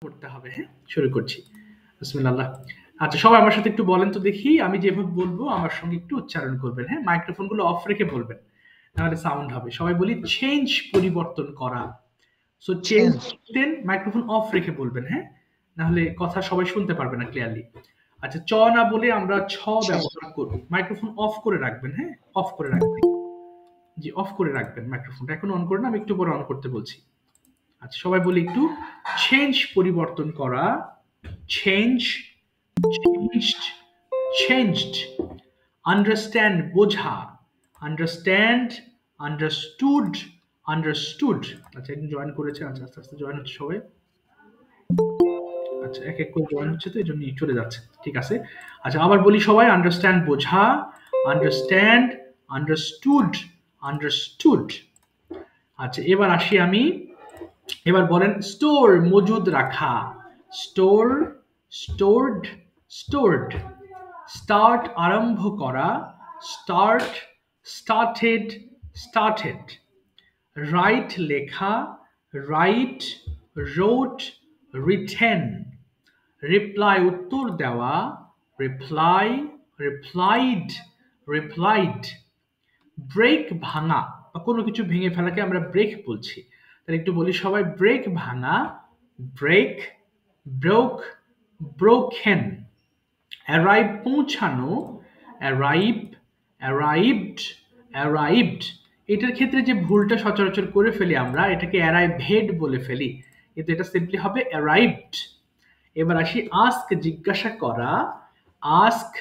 করতে হবে। হ্যাঁ, শুরু করছি। বিসমিল্লাহ। আচ্ছা, সবাই আমার সাথে একটু বলেন তো দেখি, আমি যেভাবে বলবো আমার সঙ্গে একটু উচ্চারণ করবেন। হ্যাঁ, মাইক্রোফোন গুলো অফ রেখে বলবেন, তাহলে সাউন্ড হবে। সবাই বলি চেঞ্জ, পরিবর্তন করা। So change change then microphone off রেখে বলবেন। হ্যাঁ, নাহলে কথা সবাই শুনতে পারবে না ক্লিয়ারলি। আচ্ছা, চ না বলে আমরা ছ চেঞ্জ ব্যবহার করব। মাইক্রোফোন অফ করে রাখবেন। হ্যাঁ, অফ করে রাখবেন। জি, অফ করে রাখবেন মাইক্রোফোনটা। এখন অন করে না, আমি একটু পরে অন করতে বলছি। আচ্ছা, সবাই বলি একটু চেঞ্জ, পরিবর্তন করা। Change, changed, changed. আন্ডারস্ট্যান্ড, বোঝা। Understand, understood, understood. আচ্ছা, একজন জয়েন করেছে। আচ্ছা, আস্তে আস্তে জয়েন হচ্ছে সবাই। আচ্ছা, এক এক করে জয়েন হচ্ছে, তো এই জন্যই চলে যাচ্ছে। ঠিক আছে। আচ্ছা, আবার বলি সবাই, আন্ডারস্ট্যান্ড বোঝা, আন্ডারস্ট্যান্ড, আন্ডারস্টুড, আন্ডারস্টুড। আচ্ছা, এবার আসি আমি। এবার বলেন স্টোর, মজুদ রাখা। Store, stored, stored. স্টার্ট, আরম্ভ করা। Start, started, started. রাইট, লেখা। Write, wrote, written. রিপ্লাই, উত্তর দেওয়া। Reply, replied, replied. ব্রেক, ভাঙা বা কোনো কিছু ভেঙে ফেলাকে আমরা ব্রেক বলছি। তাহলে একটু বলি সবাই, ব্রেক ভাঙা। Break, broke, broken. অ্যারাইভ, পৌঁছানো। Arrive, arrived, arrived. এটার ক্ষেত্রে যে ভুলটা সচরাচর করে ফেলি আমরা, এটাকে অ্যারাইভেড বলে ফেলি, কিন্তু এটা সিম্পলি হবে অ্যারাইভড। এবার আসি আস্ক, জিজ্ঞাসা করা। Ask,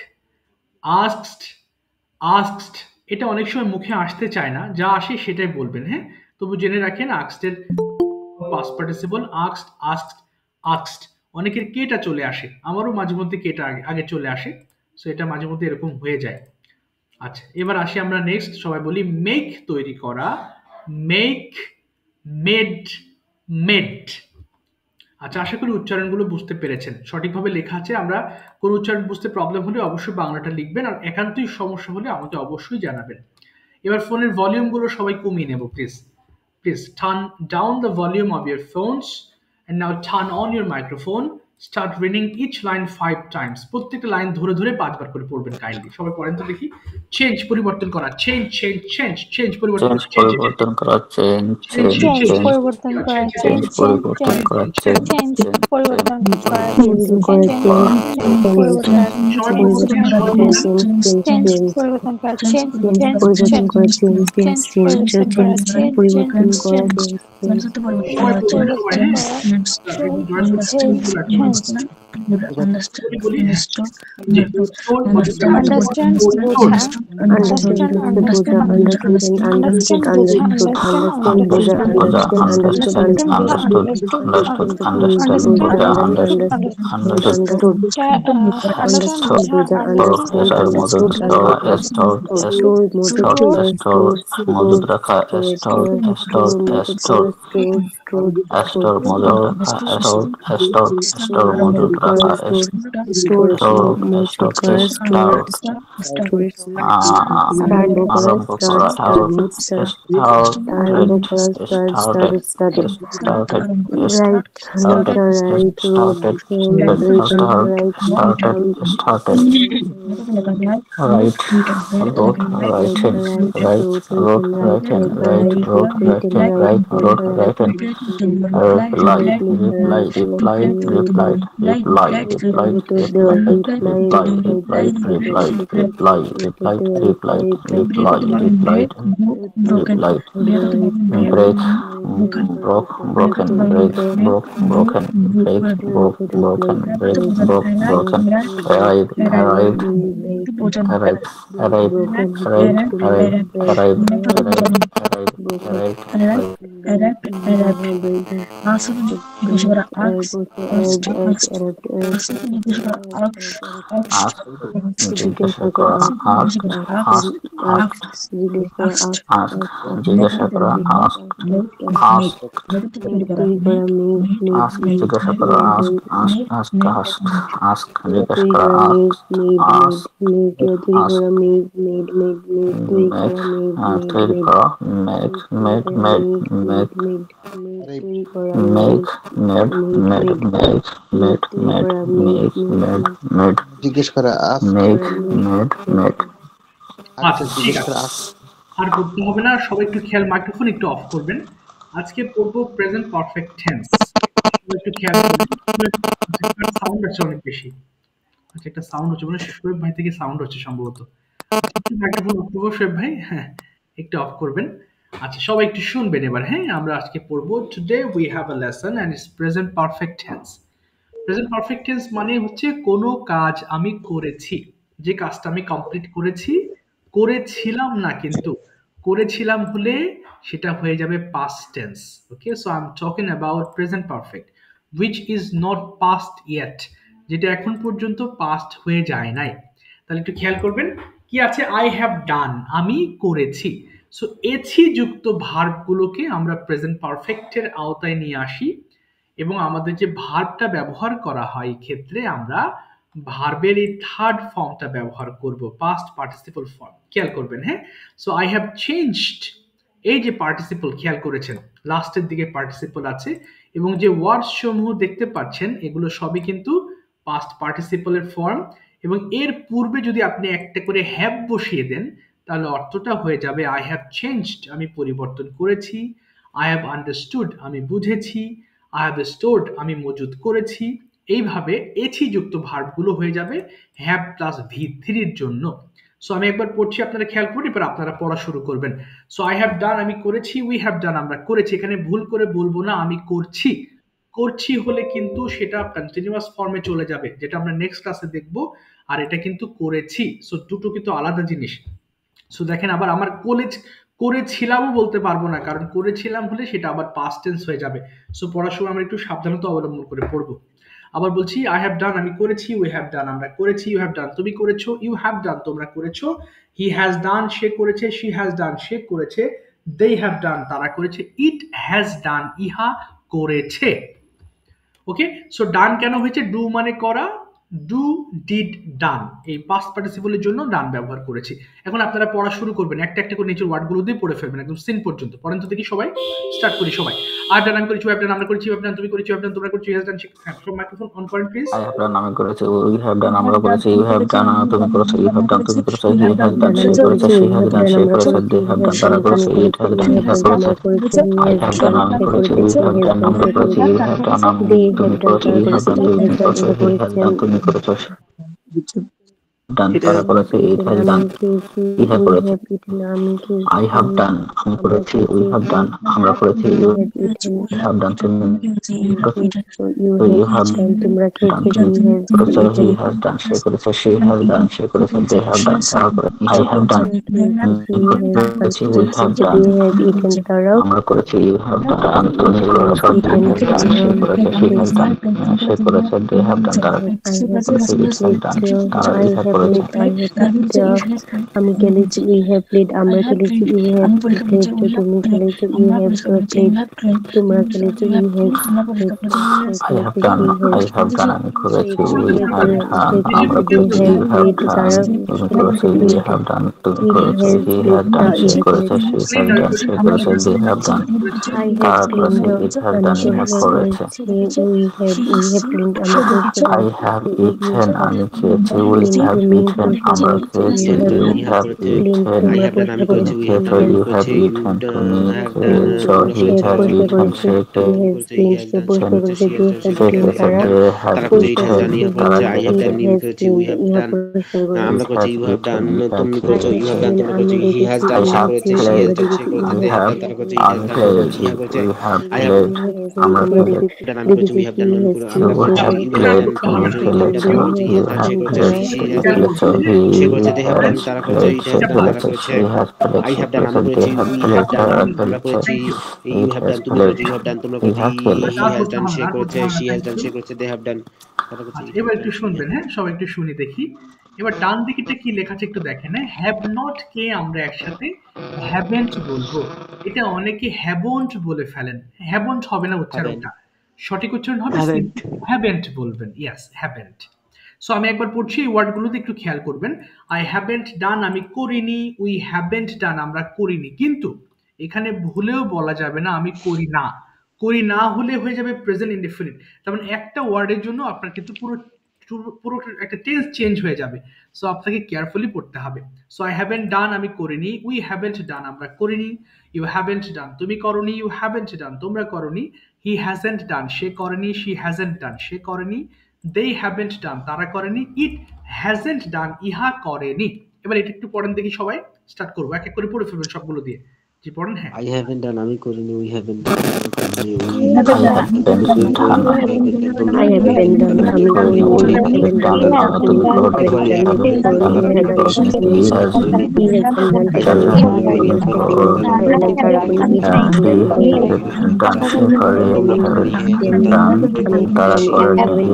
asked, asked. এটা অনেক সময় মুখে আসতে চায় না, যা আসে সেটাই বলবেন। হ্যাঁ, তবু জেনে রাখেন আস্কড এর past participle asked, asked, asked. অনেকের কেটা চলে আসে, আমারও মাঝে মধ্যে কেটা আগে আগে চলে আসে। সো এটা মাঝে মধ্যে এরকম হয়ে যায়। আচ্ছা, এবার আসি আমরা নেক্সট। সবাই বলি মেক, তৈরি করা। Make, made, made. আচ্ছা, আশা করি উচ্চারণগুলো বুঝতে পেরেছেন। সঠিকভাবে লেখা আছে। আমরা কোনো উচ্চারণ বুঝতে প্রবলেম হলে অবশ্যই বাংলাটা লিখবেন, আর একান্তই সমস্যা হলে আমাকে অবশ্যই জানাবেন। এবার ফোনের ভলিউমগুলো সবাই কমিয়ে নেব please. Please turn down the volume of your phones and now turn on your microphone. Start reading each line 5 times. প্রত্যেকটা লাইন ধরে ধরে 5 বার করে পড়বেন কাইন্ডলি। সবাই পড়েন তো দেখি। চেঞ্জ, পরিবর্তন করা। চেঞ্জ, চেঞ্জ, চেঞ্জ, চেঞ্জ, পরিবর্তন চেঞ্জ করা। চেঞ্জ, পরিবর্তন করা, change change, change change, change change পরিবর্তন করা, চেঞ্জ চেঞ্জ চেঞ্জ পরিবর্তন চেঞ্জ করা, চেঞ্জ চেঞ্জ চেঞ্জ চেঞ্জ পরিবর্তন করা, চেঞ্জ পরিবর্তন চেঞ্জ করা, চেঞ্জ পরিবর্তন, সবাই চেঞ্জ বলুন, চেঞ্জ সবাই বলুন। চেঞ্জ পরিবর্তন করা, চেঞ্জ চেঞ্জ পরিবর্তন চেঞ্জ করা, চেঞ্জ চেঞ্জ পরিবর্তন করা, চেঞ্জ পরিবর্তন চেঞ্জ করা, চেঞ্জ চেঞ্জ সবাই বলবেন সবাই। পরিবর্তন হ্যাঁ, করা, জয়েন চেঞ্জ চেঞ্জ বলি বলি। যে স্টোর, মজুদ রাখা। আন্ডারস্ট্যান্ড স্টোর, বোঝা, আন্ডারস্ট্যান্ড বোঝা, আন্ডারস্ট্যান্ড আন্ডারস্ট্যান্ড বোঝা, আন্ডারস্টুড, আন্ডারস্ট্যান্ড আন্ডারস্ট্যান্ড বোঝা, বোঝা, understand understand understood, understood, understood, understand বোঝা, আন্ডারস্টুড, আন্ডারস্ট্যান্ড আন্ডারস্টুড বোঝা, আন্ডারস্ট্যান্ড এটার মজুদ আন্ডারস্টুড, দেওয়া, স্টোর, স্টোর মজুদ করা, স্টোর মজুদ রাখা, স্টোর স্টোর, স্টোর মজুদ স্টোর, করা, স্টোর স্টোর মজুদ রাখা, স্টোর, স্টোর মজুদ করা, রাখা, স্টোর মজুদ স্টোর, করা, স্টোর আরম্ভ করা, আরম্ভ করা, আরম্ভ করা, started, started, started, right, লেখা, right, road, started, written, right, started, right, road, writing, right, road, writing, right, road, writing, right, road, writing, reply, reply, reply, reply, reply, reply, reply, reply, reply, reply, reply, reply, reply, reply, reply, break, broke, broken, break, broke, broken, break, broke, broken, break, broke, broken, arrive, arrived, arrived, arrived, arrived, arrived, arrived, arrived, arrived, ask, জিজ্ঞাসা করা, ask, ask, ask, ask, জিজ্ঞাসা করা, ask, ask, ask, জিজ্ঞাসা করা, ask, ask, ask, ask, ask, জিজ্ঞাসা করা, ask, ask, ask, make, তৈরি করা, make, made, made, make, make, made, made, make, made, made, জিজ্ঞেস করা আস made, made. আচ্ছা ঠিক আছে, আর করতে হবে না, সবাই একটু খেয়াল, মাইক্রোফোন একটু অফ করবেন। আজকে পড়বো প্রেজেন্ট পারফেক্ট টেন্স। সবাই একটু খেয়াল করবেন, সাউন্ড আছে অনেক বেশি। আচ্ছা একটা সাউন্ড হচ্ছে, মানে শোয়েব ভাই থেকে সাউন্ড হচ্ছে সম্ভবত। একটু মাইক্রোফোন অফ করবো শোয়েব ভাই, হ্যাঁ একটু অফ করবেন। আচ্ছা সবাই একটু শুনবেন এবার, হ্যাঁ আমরা আজকে পড়বো today we have a lesson and it's present perfect tense. Present perfect tense মানে হচ্ছে কোনো কাজ আমি করেছি, যে কাজটা আমি কমপ্লিট করেছি, করেছিলাম না কিন্তু, করেছিলাম হলে সেটা হয়ে যাবে past tense. Okay, so I am talking about present perfect which is not past yet, যেটা এখন পর্যন্ত পাস্ট হয়ে যায় নাই। তাহলে একটু খেয়াল করবেন কি আছে, আই হ্যাভ ডান আমি করেছি। সো এছি যুক্ত ভার্বগুলোকে আমরা প্রেজেন্ট পারফেক্টের আওতায় নিয়ে আসি, এবং আমাদের যে ভার্বটা ব্যবহার করা হয় এই ক্ষেত্রে আমরা ভার্বের এই থার্ড ফর্মটা ব্যবহার করব, পাস্ট পার্টিসিপল ফর্ম। খেয়াল করবেন, হ্যাঁ। সো আই হ্যাভ চেঞ্জড, এই যে পার্টিসিপল খেয়াল করেছেন লাস্টের দিকে পার্টিসিপল আছে, এবং যে ওয়ার্ডস সমূহ দেখতে পাচ্ছেন এগুলো সবই কিন্তু পাস্ট পার্টিসিপলের ফর্ম, এবং এর পূর্বে যদি আপনি একটা করে হ্যাভ বসিয়ে দেন তাহলে অর্থটা হয়ে যাবে আই হ্যাভ চেঞ্জড আমি পরিবর্তন করেছি, আই হ্যাভ আন্ডারস্টুড আমি বুঝেছি, আই হ্যাভ স্টোরড আমি মজুদ করেছি। এইভাবে এছি যুক্ত ভার্বগুলো হয়ে যাবে হ্যাভ প্লাস ভি থ্রির জন্য। সো আমি একবার পড়ছি, আপনারা খেয়াল করুন, এবার আপনারা পড়া শুরু করবেন। সো আই হ্যাভ ডান আমি করেছি, উই হ্যাভ ডান আমরা করেছি। এখানে ভুল করে বলবো না আমি করছি, করছি হলে কিন্তু সেটা কন্টিনিউয়াস ফর্মে চলে যাবে, যেটা আমরা নেক্সট ক্লাসে দেখব। আর এটা কিন্তু করেছি, সো দুটো কিন্তু আলাদা জিনিস। সো দেখেন, আবার আমার কলেজ করেছিলামও বলতে পারবো না, কারণ করেছিলাম হলে সেটা আবার পাস্ট টেন্স হয়ে যাবে। সো পড়ার সময় আমরা একটু সাবধানতা অবলম্বন করে পড়বো। আবার বলছি, আই হ্যাভ ডান আমি করেছি, উই হ্যাভ ডান আমরা করেছি, ইউ হ্যাভ ডান তুমি করেছো, ইউ হ্যাভ ডান তোমরা করেছো, হি হ্যাজ ডান সে করেছে, শি হ্যাজ ডান সে করেছে, দে হ্যাভ ডান তারা করেছে, ইট হ্যাজ ডান ইহা করেছে। ওকে, সো ডান কেন হয়েছে, ডু মানে করা, ডু ডিড ডান, এই পাস্ট পার্টিসিপলের জন্য ডান ব্যবহার করেছি। এখন আপনারা পড়া শুরু করবেন, একটা একটা করে নিচের ওয়ার্ডগুলো দিয়ে পড়ে ফেলবেন একদম সিন পর্যন্ত। পড়েন তো দেখি সবাই, স্টার্ট করি সবাই। আই ডান আমি করেছি, উই হ্যাভ ডান আমরা করেছি, ইউ হ্যাভ ডান তুমি করেছো, ইউ হ্যাভ ডান তোমরা করেছো, হি হ্যাজ ডান সে, হ্যাঁ সব মাইক্রোফোন অন করেন প্লিজ। I have done আমি করেছি, উই হ্যাভ ডান আমরা করেছি, ইউ হ্যাভ ডান তুমি করেছো, ইউ হ্যাভ ডান তুমি করেছো, হি হ্যাজ ডান সে করেছে, শি হ্যাজ ডান সে করেছে, দে হ্যাভ ডান তারা করেছে, ইট হ্যাজ ডান ইহা করেছে, আই হ্যাভ ডান আমি করেছি, উই হ্যাভ ডান আমরা করেছি, ইউ হ্যাভ ডান তুমি করেছো, ইউ হ্যাভ ডান তুমি করেছো, হি হ্যাজ ডান তুমি করেছো, ডান তারা করেছে, ইট হ্যাজ ডান ইহা করেছে, আই হ্যাভ ডান আমি করেছি, উই হ্যাভ ডান আমরা করেছি, ইউ হ্যাভ ডান তুমি করেছো, ইউ হ্যাভ ডান তুমি করেছো, হি হ্যাজ ডান সে করেছে, শি হ্যাজ ডান সে করেছে, দে হ্যাভ ডান তারা করেছে, আই হ্যাভ ডান করেছি, উই হ্যাভ ডান আমরা করেছি, ইউ হ্যাভ ডান তুমি করেছো, হি হ্যাজ ডান সে করেছে, শি হ্যাজ ডান সে করেছে, দে হ্যাভ ডান তারা করেছে, ইট হ্যাজ ডান তারা ইহা করেছে। আমি খেলেছি, উই হ্যাভ প্লেড আমরা খেলেছি, উই হ্যাভ প্লেড তুমি খেলেছো, ইউ হ্যাভ প্লেড তোমরা খেলেছো, you have I have done আমি করেছি, we have done আমরা করেছি, you have done তুমি করেছো, you have done তুমি করেছো, he has done সে করেছে, she has done সে করেছে, they have done তারা করেছে, it has done ইহা করেছে। I have eaten আমি খেয়েছি, we have eaten আমরা খেয়েছি, you have eaten তুমি খেয়েছো, you have eaten তুমি খেয়েছো, he has eaten সে আমরা করেছি, ইউ হ্যাভ ডান তুমি করেছো, ইউ হ্যাভ ডান তোমরা করেছো, হি হ্যাজ ডান সে করেছে, শি হ্যাজ ডান সে করেছে, দে হ্যাভ ডান তারা করেছে, ইট হ্যাজ ডান ইহা করেছে, আই হ্যাভ আমরা ডান আমি করেছি, উই হ্যাভ ডান আমরা করেছি, ইউ হ্যাভ ডান তারা করেছে, হি হ্যাজ ডান সে করেছে, শি হ্যাজ ডান সে করেছে, দে হ্যাভ ডান তারা করেছে, ইট হ্যাজ ডান তারা করেছে, আই হ্যাভ ডান আমি করেছি, উই হ্যাভ ডান আমরা করেছি, ইউ হ্যাভ ডান তুমি করেছো, ইউ হ্যাভ ডান তোমরা করেছো, হি হ্যাজ ডান সে করেছে, শি হ্যাজ ডান সে করেছে, দে হ্যাভ ডান তারা করেছে। এবার একটু শুনবেন, হ্যাঁ সবাই একটু শুনি দেখি। এবার ডান দিকেটা কি লেখা আছে একটু দেখেন, হ্যাঁ হ্যাভ নট কে আমরা একসাথে হ্যাভেন্ট বলবো, এটা অনেকে হ্যাভন্ট বলে ফেলেন, হ্যাভন্ট হবে না উচ্চারণটা, সঠিক উচ্চারণ হবে হ্যাভেন্ট বলবেন, ইয়েস হ্যাভেন্ট। সো আমি একবার পড়ছি, এই ওয়ার্ডগুলোতে একটু খেয়াল করবেন। আই হ্যাভেন্ট ডান আমি করিনি, উই হ্যাভেন্ট ডান আমরা করিনি, কিন্তু এখানে ভুলেও বলা যাবে না আমি করি না। করি না হলে হয়ে যাবে প্রেজেন্ট ইনডেফিনিট। তার মানে একটা ওয়ার্ডের জন্য আপনার কিন্তু পুরো একটা টেন্স চেঞ্জ হয়ে যাবে। সো আপনাকে কেয়ারফুলি পড়তে হবে। সো আই হ্যাভেন্ট ডান আমি করিনি, উই হ্যাভেন্ট ডান আমরা করিনি, ইউ হ্যাভেন্ট ডান তুমি করনি, ইউ হ্যাভেন্ট ডান তোমরা করনি, হি হ্যাজেন্ট ডান সে করেনি, শি হ্যাজেন্ট ডান সে করেনি, দে হ্যাভেন্ট ডান তারা করেনি, ইট হ্যাজেন্ট ডান ইহা করেনি। এবার এটা একটু পড়েন দেখি সবাই, স্টার্ট করবো এক এক করে পড়ে ফেলবেন সবগুলো দিয়ে। জি পড়েন। হ্যাঁ I haven't done আমি করিনি, we haven't done I have been done আমি করিনি, I haven't done তুমি করেনি, আমি করিনি, he has been done তারা করেনি,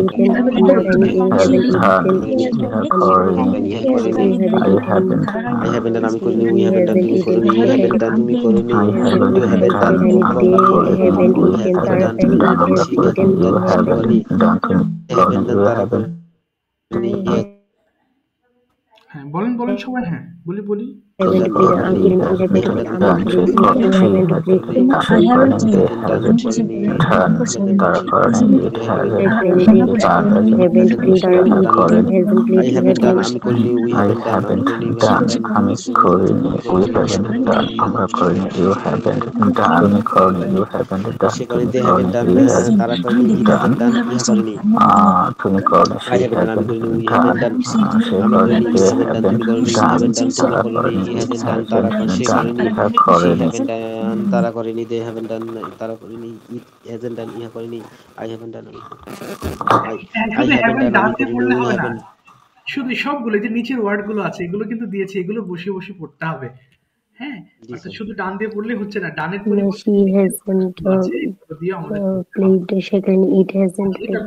I haven't done আমি করিনি, we haven't done তুমি করনি, you haven't done তুমি করনি, you haven't done আমি করনি, we haven't done তারা করনি। হ্যাঁ বলেন বলেন সবাই। হ্যাঁ বলি বলি। তারা করেনি, they haven't done তারা করেনি, it hasn't done ইহা করেনি, I haven't done শুধু সবগুলো যে নিচের ওয়ার্ড গুলো আছে এগুলো কিন্তু দিয়েছে, এগুলো বসে বসে পড়তে হবে। হ্যাঁ অর্থাৎ শুধু ডান দিয়ে পড়লে হচ্ছে না, ডানের she hasn't played সেখানে it hasn't played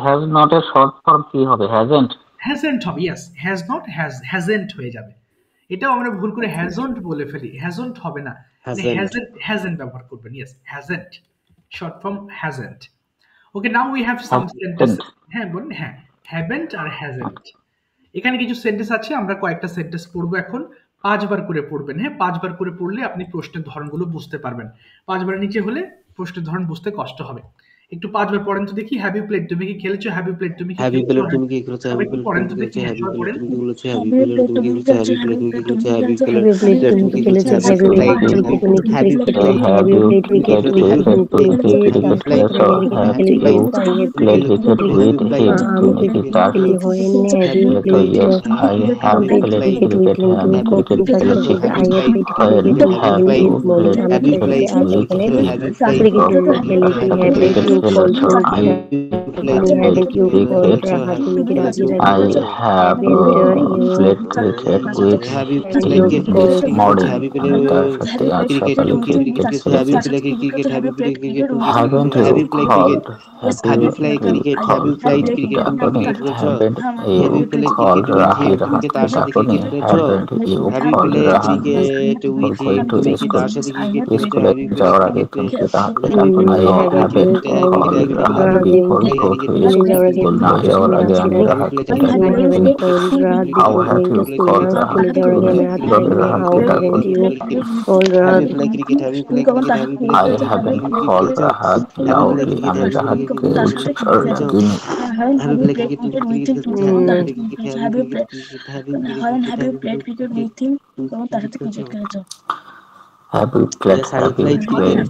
has not a short form কি হবে? hasn't হবে। yes has not hasn't হয়ে যাবে। এটাও আমরা ভুল করে hasn't বলে ফেলি, hasn't হবে না, hasn't ব্যবহার করবেন। yes hasn't short form hasn't। okay now we have some sentences। হ্যাঁ বলুন। হ্যাঁ haven't আর hasn't। এখানে কিছু সেন্টেন্স আছে, আমরা কয়েকটা সেন্টেন্স পড়বো এখন, 5 বার করে পড়বেন। হ্যাঁ 5 বার করে পড়লে আপনি প্রশ্নের ধরনগুলো বুঝতে পারবেন। 5 বারের নিচে হলে প্রশ্নের ধরন বুঝতে কষ্ট হবে। একটু 5 বার পড়েন তো দেখি। হ্যাভ ইউ প্লেড তুমি কি খেলেছো? হ্যাভ ইউ প্লেড তুমি কি হ্যাভ ইউ প্লেড তুমি কি খেলেছো? হ্যাভ ইউ প্লেড পড়েন তো তুমি দেখি। হ্যাভ ইউ প্লেড তুমি কি বলেছো? হ্যাভ ইউ প্লেড তুমি কি খেলেছো? হ্যাভ ইউ প্লেড তুমি কি খেলেছো? হ্যাভ ইউ প্লেড তুমি কি খেলেছো? Have you played have you played have you played cricket with him? cricket with him তুমি কি তার yes I have played cricket with him তুমি কখন খেলেছো? I have played cricket with him আমি খেলেছি আজকাল ক্রিকেট খেলেছি। have you called haven't you called রাহা তুমি কি রাজি I have played cricket with have you played this morning আমি তার সাথে আজ সকালে ক্রিকেট খেলেছি। have you played cricket? Have you played cricket? haven't have you played cricket? have you played cricket? Have you played cricket? ডাকনি Have you called Rahi রাহাকে ডাকনি? haven't you called Raha going to school? স্কুলে যাওয়ার আগে তুমি কি রাহাকে ডাকনি? I haven't called Raha before go to school না যাওয়ার আগে আমি রাহাকে ডাকনি। How have you called রাহা তুমি কিভাবে রাহাকে ডাকনি? you played cricket? Have you played cricket? Have you played I haven't called Raha loudly আমি রাহাকে উচ্চস্বরে ডাকিনি। have you played cricket? Have you played cricket with him? তার সাথে cricket খেলেছো? Have you played? Yes, Have you played?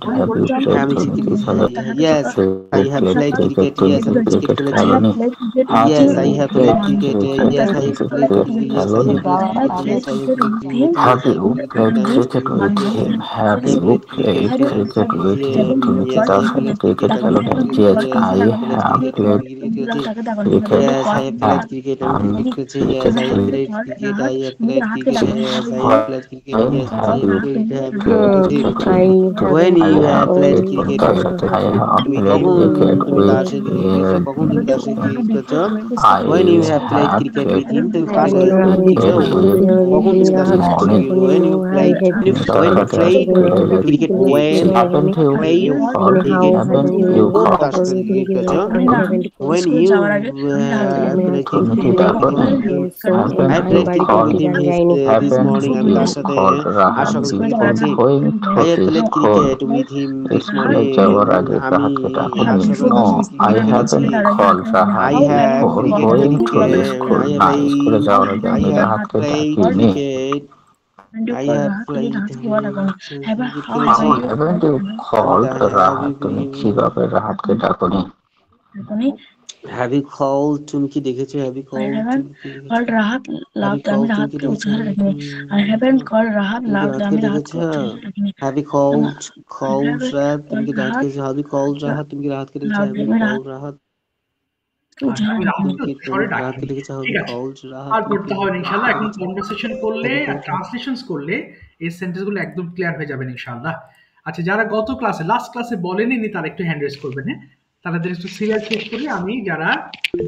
Have you played? Yes, I have played cricket. Yes, I have played cricket. Yes, I have played cricket. Yes, I have played cricket. Have you played cricket with him? Have you played cricket with him? তুমি কি তার সাথে cricket খেলো? Yes, I have played cricket. Yes, I have played cricket. আমি cricket খেলেছি। Yes, I have played cricket. I have played cricket. Yes, I have played cricket. Yes, I have played when I you have have played played cricket তার সাথে I have তুমি played কখন cricket তুমি with তার সাথে কখন তুমি তার সাথে cricket খেলেছো I when you have played have cricket played with him তুমি কার সাথে cricket ক্রিকেট খেলেছো কখন তুমি তার সাথে morning when you played তার when you সাথে played played cricket when haven't you played called cricket haven't তুমি you কোন তার called সাথে ক্রিকেট খেলেছো when you played তুমি কি cricket with ডাকোনি him haven't I you played cricket called with him this haven't morning আমি you তার সাথে called আজ রাহাত সকালে ক্রিকেট before খেলেছি going to I have the played school cricket with him this স্কুলে morning যাওয়ার আগে আমি রাহাতকে ডাকোনি আজ সকালে no তার সাথে I ক্রিকেট খেলেছি haven't called I Rahat have before cricket going to the cricket school I have না স্কুলে যাওয়ার আগে I আমি have রাহাতকে played ডাকিনি cricket I have played cricket খেলেছি haven't you called have Rahat you তুমি কিভাবে রাহাতকে ডাকোনি have you called তুমি কি দেখেছো have you called তুমি কি দেখেছো have you called তুমি কি দেখেছো তুমি কি রাহাতকে দেখেছো have you called রাহাত তুমি কি রাহাতকে দেখেছো have you called রাহাত তুমি কি রাহাতকে দেখেছো have you called রাহাত আচ্ছা, আমি রাহাত তুমি সরি রাহাতকে ডাকিনি। দেখেছো have ঠিক you আছে, called রাহাত আর তুমি করতে কি হবে না ইনশাআল্লাহ। এখন দেখেছো কনভারসেশন করলে আর ট্রান্সলেশনস করলে এই সেন্টেন্সগুলো একদম ক্লিয়ার হয়ে যাবে ইনশাআল্লাহ। আচ্ছা, যারা গত ক্লাসে লাস্ট ক্লাসে বলেনি তারা একটু হ্যান্ড রেজ করবেন, হ্যাঁ? তাদের একটু সিরিয়াল শেষ করে আমি যারা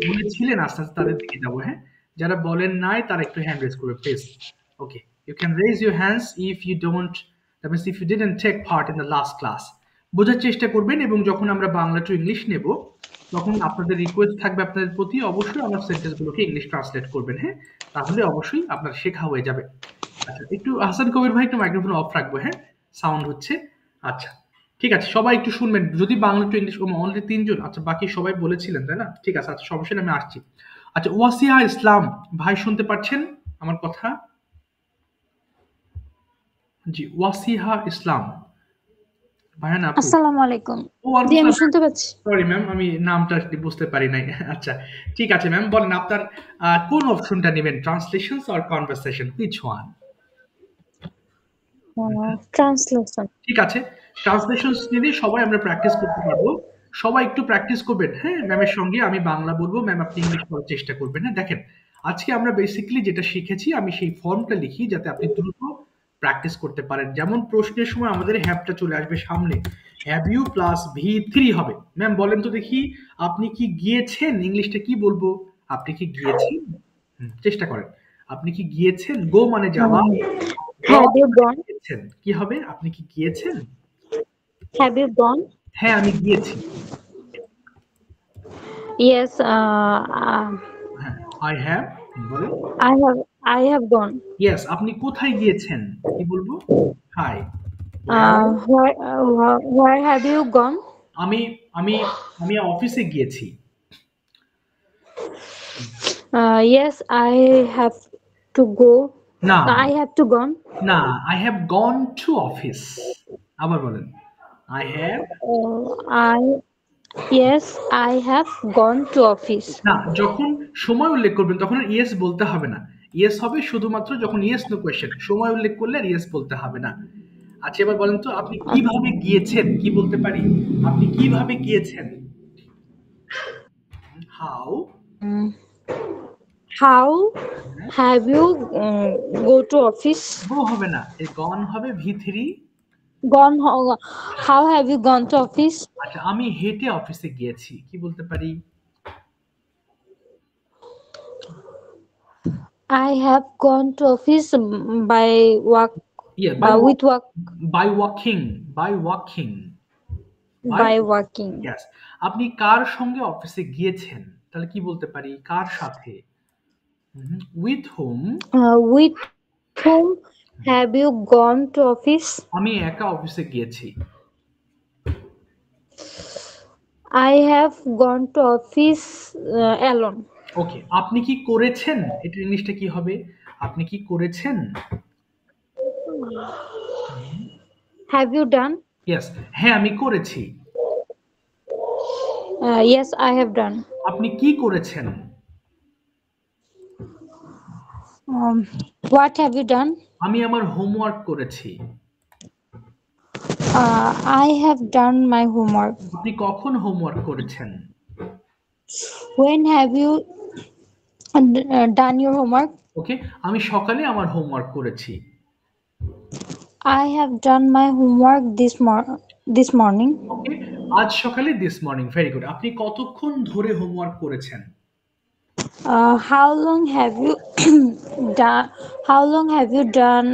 বলেছিলেন আস্তে আস্তে তাদের দিকে যাবো, হ্যাঁ? যারা বলেন নাই তারা একটু হ্যান্ড রেজ করবে please. Okay, you can raise your hands if you don't, that means if you didn't take part in the last class. বোঝার চেষ্টা করবেন এবং যখন আমরা বাংলা টু ইংলিশ নেব তখন আপনাদের রিকোয়েস্ট থাকবে আপনাদের প্রতি, অবশ্যই আমার সেন্টেন্সগুলোকে ইংলিশ ট্রান্সলেট করবেন, হ্যাঁ? তাহলে অবশ্যই আপনার শেখা হয়ে যাবে। আচ্ছা, একটু হাসান কবির ভাই একটু মাইক্রোফোন অফ রাখবো, হ্যাঁ? সাউন্ড হচ্ছে। আচ্ছা, ঠিক আছে, সবাই একটু শুনবেন। যদি বাংলা টু ইংলিশ অনলি 3 জন, আচ্ছা বাকি সবাই বলেছিলেন তাই না? ঠিক আছে, আচ্ছা সমস্যা নেই, আমি আসছি। আচ্ছা, ওয়াসিয়া ইসলাম ভাই শুনতে পাচ্ছেন আমার কথা? জি, ওয়াসিহা ইসলাম ভাইয়া না আপু? আসসালামু আলাইকুম। ও ওয়ালাইকুম জি আমি আসসালাম। শুনতে পাচ্ছি। সরি ম্যাম, আমি নামটা বুঝতে পারি নাই। আচ্ছা, ঠিক আছে ম্যাম, বলেন আপনার কোন অপশনটা নেবেন, translations or conversation, which one? Translation. ঠিক আছে, ট্রান্সলেশনস নিয়ে সবাই আমরা প্র্যাকটিস করতে পারবো। সবাই একটু প্র্যাকটিস করবেন, হ্যাঁ? ম্যামের সঙ্গে আমি বাংলা বলবো, ম্যাম আপনি ইংলিশ বলার চেষ্টা করবেন, হ্যাঁ? দেখেন, আজকে আমরা বেসিক্যালি যেটা শিখেছি আমি সেই ফর্মটা লিখি যাতে আপনি দ্রুত প্র্যাকটিস করতে পারেন। যেমন প্রশ্নের সময় আমাদের হ্যাভটা চলে আসবে সামনে, হ্যাভ ইউ প্লাস V3 হবে। ম্যাম বলেন তো দেখি, আপনি কি গিয়েছেন ইংলিশটা কি বলবো? আপনি কি গিয়েছেন? চেষ্টা করেন। আপনি কি গিয়েছেন? গো মানে যাওয়া, হ্যাভ ইউ গন? গিয়েছেন কি হবে? আপনি কি গিয়েছেন? Have you gone? হ্যাঁ আমি গিয়েছি। ইয়েস হ্যাঁ, আই হ্যাভ, বলেন। I have gone. ইয়েস, আপনি কোথায় গিয়েছেন কি বলবো? Hi. Where have you gone? আমি আমি আমি অফিসে গিয়েছি। Yes, I have to go. না I have to gone. না, I have gone to office. আবার বলেন, I have. Yes, I have gone to office. না, যখন সময় উল্লেখ করবেন তখন আর ইয়েস বলতে হবে না। ইয়েস হবে শুধুমাত্র যখন ইয়েস নো কোয়েশ্চেন, সময় উল্লেখ করলে আর ইয়েস বলতে হবে না। আচ্ছা, এবার বলেন তো আপনি কিভাবে গিয়েছেন কি বলতে পারি? আপনি কিভাবে গিয়েছেন? How. How have you go to office? গো হবে না, এই গন হবে V3। Gone. How have you gone to office? আচ্ছা, আমি হেঁটে অফিসে গিয়েছি কি বলতে পারি? I have gone to office by walk. Yeah, With walk. by walking, by walking, By walking. yes. আপনি কার সঙ্গে অফিসে গিয়েছেন তাহলে কি বলতে পারি? কার সাথে? with whom. With whom have you gone to office? আমি একা অফিসে গিয়েছি। I have gone to office alone. ওকে, আপনি কি করেছেন, এটা ইংলিশটা কি হবে? আপনি কি করেছেন? Have you done? ইয়েস, হ্যাঁ আমি করেছি। Yes, I have done. আপনি কি করেছেন? What have you done? আমি আমার হোমওয়ার্ক করেছি। I have done my homework. আপনি কখন হোমওয়ার্ক করেছেন? When have you done your homework? ওকে, আমি সকালে আমার হোমওয়ার্ক করেছি। I have done my homework this morning. ওকে, আজ সকালে দিস মর্নিং, ভেরি গুড। আপনি কতক্ষণ ধরে হোমওয়ার্ক করেছেন? How long have you done? How long have you done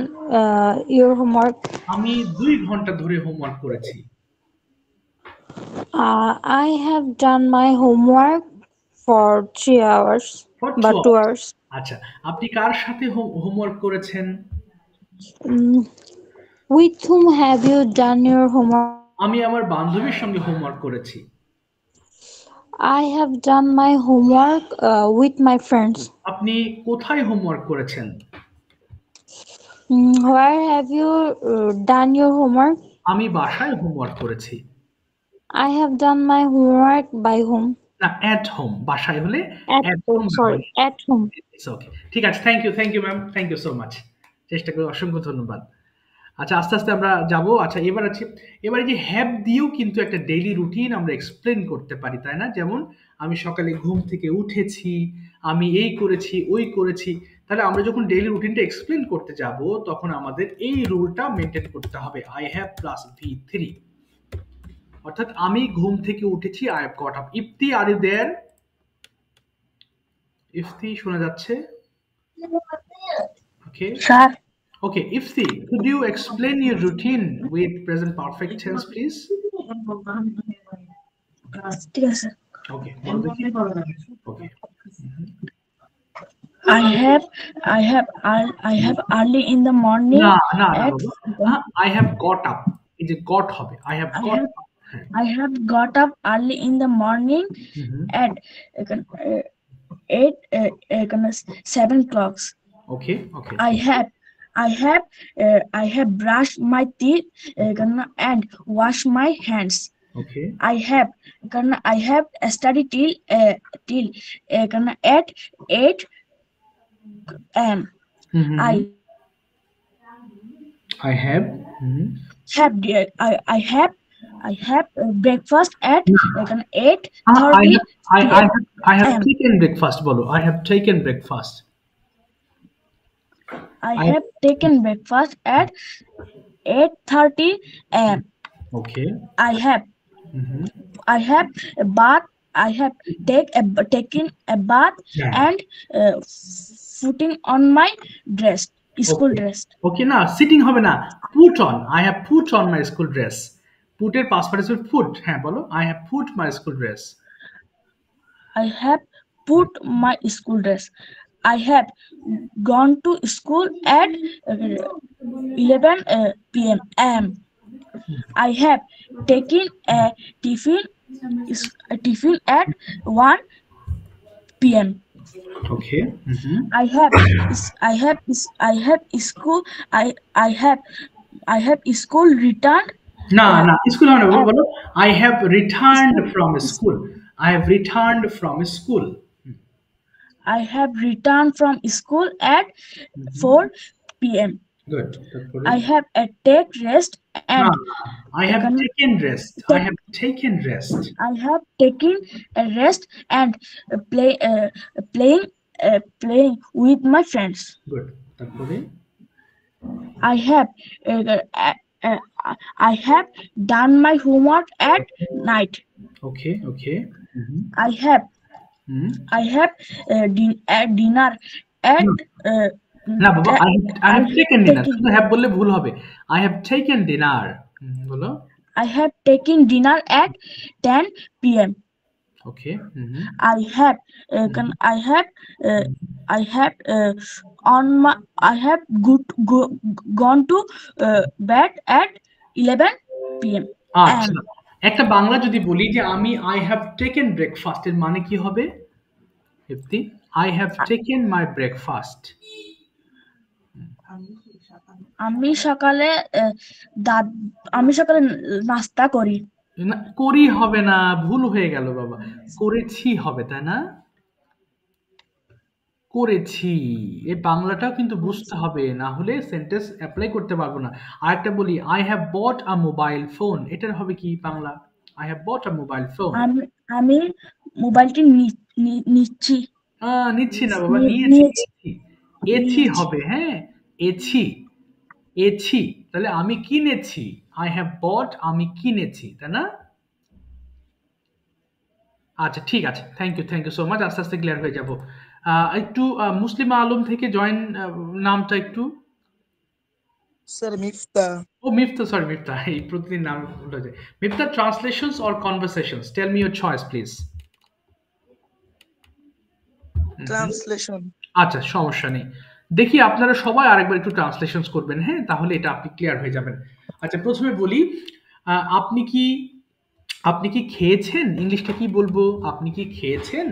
your homework? আমি 2 ঘন্টা ধরে হোমওয়ার্ক করেছি। I have done my homework for 3 hours, For but 2 2 hours। hours. আচ্ছা, আপনি কার সাথে হোমওয়ার্ক করেছেন? Mm, with whom have you done your homework? আমি আমার বান্ধবীর সঙ্গে হোমওয়ার্ক করেছি। I have done my homework with my friends. আপনি কোথায় হোমওয়ার্ক করেছেন? Where have you done your homework? আমি বাসায় হোমওয়ার্ক করেছি। I have done my homework by home. না, at home, বাসায় হলে At at home, home sorry, at home. It's okay. ঠিক আছে, thank you ma'am, thank you so much. চেষ্টা করি, অসংখ্য ধন্যবাদ। আচ্ছা, আস্তে আস্তে আমরা যাবো। আচ্ছা, এবারে যে হ্যাভ দিয়েও কিন্তু একটা ডেইলি রুটিন আমরা এক্সপ্লেন করতে পারি, তাই না? যেমন আমি সকালে ঘুম থেকে উঠেছি, আমি এই করেছি, ওই করেছি। তাহলে আমরা যখন ডেইলি রুটিনটা এক্সপ্লেন করতে যাব, তখন আমাদের এই রুলটা মেনটেন করতে হবে, আই হ্যাভ প্লাস V3। অর্থাৎ আমি ঘুম থেকে উঠেছি, I have got up. Ifti, are you there? Ifti শোনা যাচ্ছে? Okay sir Okay, Ifti, could you explain your routine with present perfect tense, please? ঠিক আছে Okay, বলো দেখি। Okay. I have early in the morning না না না at বাবা, I have got up, এই যে got হবে, I have I got have up। হ্যাঁ। I have got up early in the morning Mhm. at 7 o'clock. Okay. I have brushed my teeth and washed my hands. Okay. I have studied till at 8 a.m. Mhm. I I have. Mhm. I have breakfast at 8:30 I have p.m. taken breakfast, bolo. I have taken breakfast. I have taken breakfast at 8:30 a.m. Okay. I have Mhm. taken a bath Yeah. and putting on my dress, school Okay. dress. Okay, না sitting হবে না, put on. I have put on my school dress. Put এর past participle put। হ্যাঁ বলো, I have put my school dress. I have put my school dress. I have gone to school at 11 p.m. I have taken a tiffin at 1 p.m. Okay. Mhm. I have school returned. না না, school হবে না, বলো I have returned from school. I have returned from school. I have returned from school at 4 p.m. Good. তারপরে I have take rest না, and I have taken rest. I have taken rest. I have taken a rest and playing with my friends. Good. তারপরে I have done my homework at night. Okay. Mhm. I have dinner at না বাবা, I have taken dinner, শুধু have বললে ভুল হবে। I have taken dinner। বলো। I have taken dinner at 10 p.m. Okay. Mhm. I have gone to bed at 11 p.m. আচ্ছা, একটা বাংলা যদি বলি যে আমি I have taken breakfast, এর মানে কি হবে? Ifti, I have taken my breakfast। আমি সকালে নাস্তা করি। না, করি হবে না, ভুল হয়ে গেল বাবা, করেছি হবে, তাই না? করেছি, এই বাংলাটাও কিন্তু বুঝতে হবে, না হলে সেন্টেন্স অ্যাপ্লাই করতে পারবো না। আরেকটা বলি, I have bought a mobile phone, এটার হবে কি Bangla? I have bought a mobile phone। আমি মোবাইলটি নিচ্ছি। নিচ্ছি না বাবা, নিয়েছি। এছি হবে, হ্যাঁ, এছি। এছি, তাহলে আমি কিনেছি, আই হ্যাভ বট, আমি কিনেছি, তাই না? আচ্ছা ঠিক আছে, থ্যাংক ইউ সো মাচ, আস্তে আস্তে ক্লিয়ার হয়ে যাব। একটু মুসলিমা আলম থেকে জয়েন, নামটা একটু। স্যার মিফতা। ও মিফতা, সরি মিফতা, এই প্রতিদিন নাম ভুল হয়ে যায়। Mifta, translations or conversations, tell me your choice please. Translation. আচ্ছা সমস্যা নেই, দেখি আপনারা সবাই আরেকবার একটু ট্রান্সলেশনস করবেন, হ্যাঁ, তাহলে এটা আপনি ক্লিয়ার হয়ে যাবেন। আচ্ছা প্রথমে বলি, আপনি কি খেয়েছেন, ইংলিশটা কি বলবো, আপনি কি খেয়েছেন?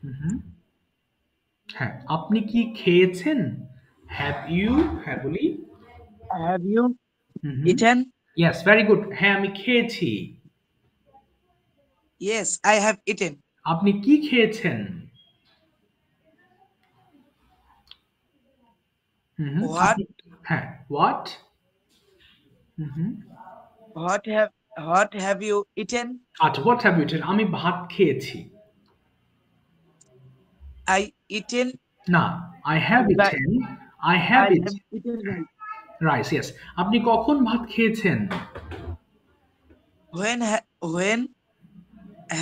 হুম, হ্যাঁ, আপনি কি খেয়েছেন, হ্যাভ ইউ, হ্যাঁ বলি, have you eaten? Yes, very good, হ্যাঁ আমি খেয়েছি। Yes I have eaten. আপনি কি খেয়েছেন? What? হ্যাঁ, what. What have you eaten? আচ্ছা, হোয়াট হ্যাভ ইউ ইটেন, আমি ভাত খেয়েছি। I eaten. না, I have eaten, I have I eat have eaten rice. Rice, yes. আপনি কখন ভাত খেয়েছেন? When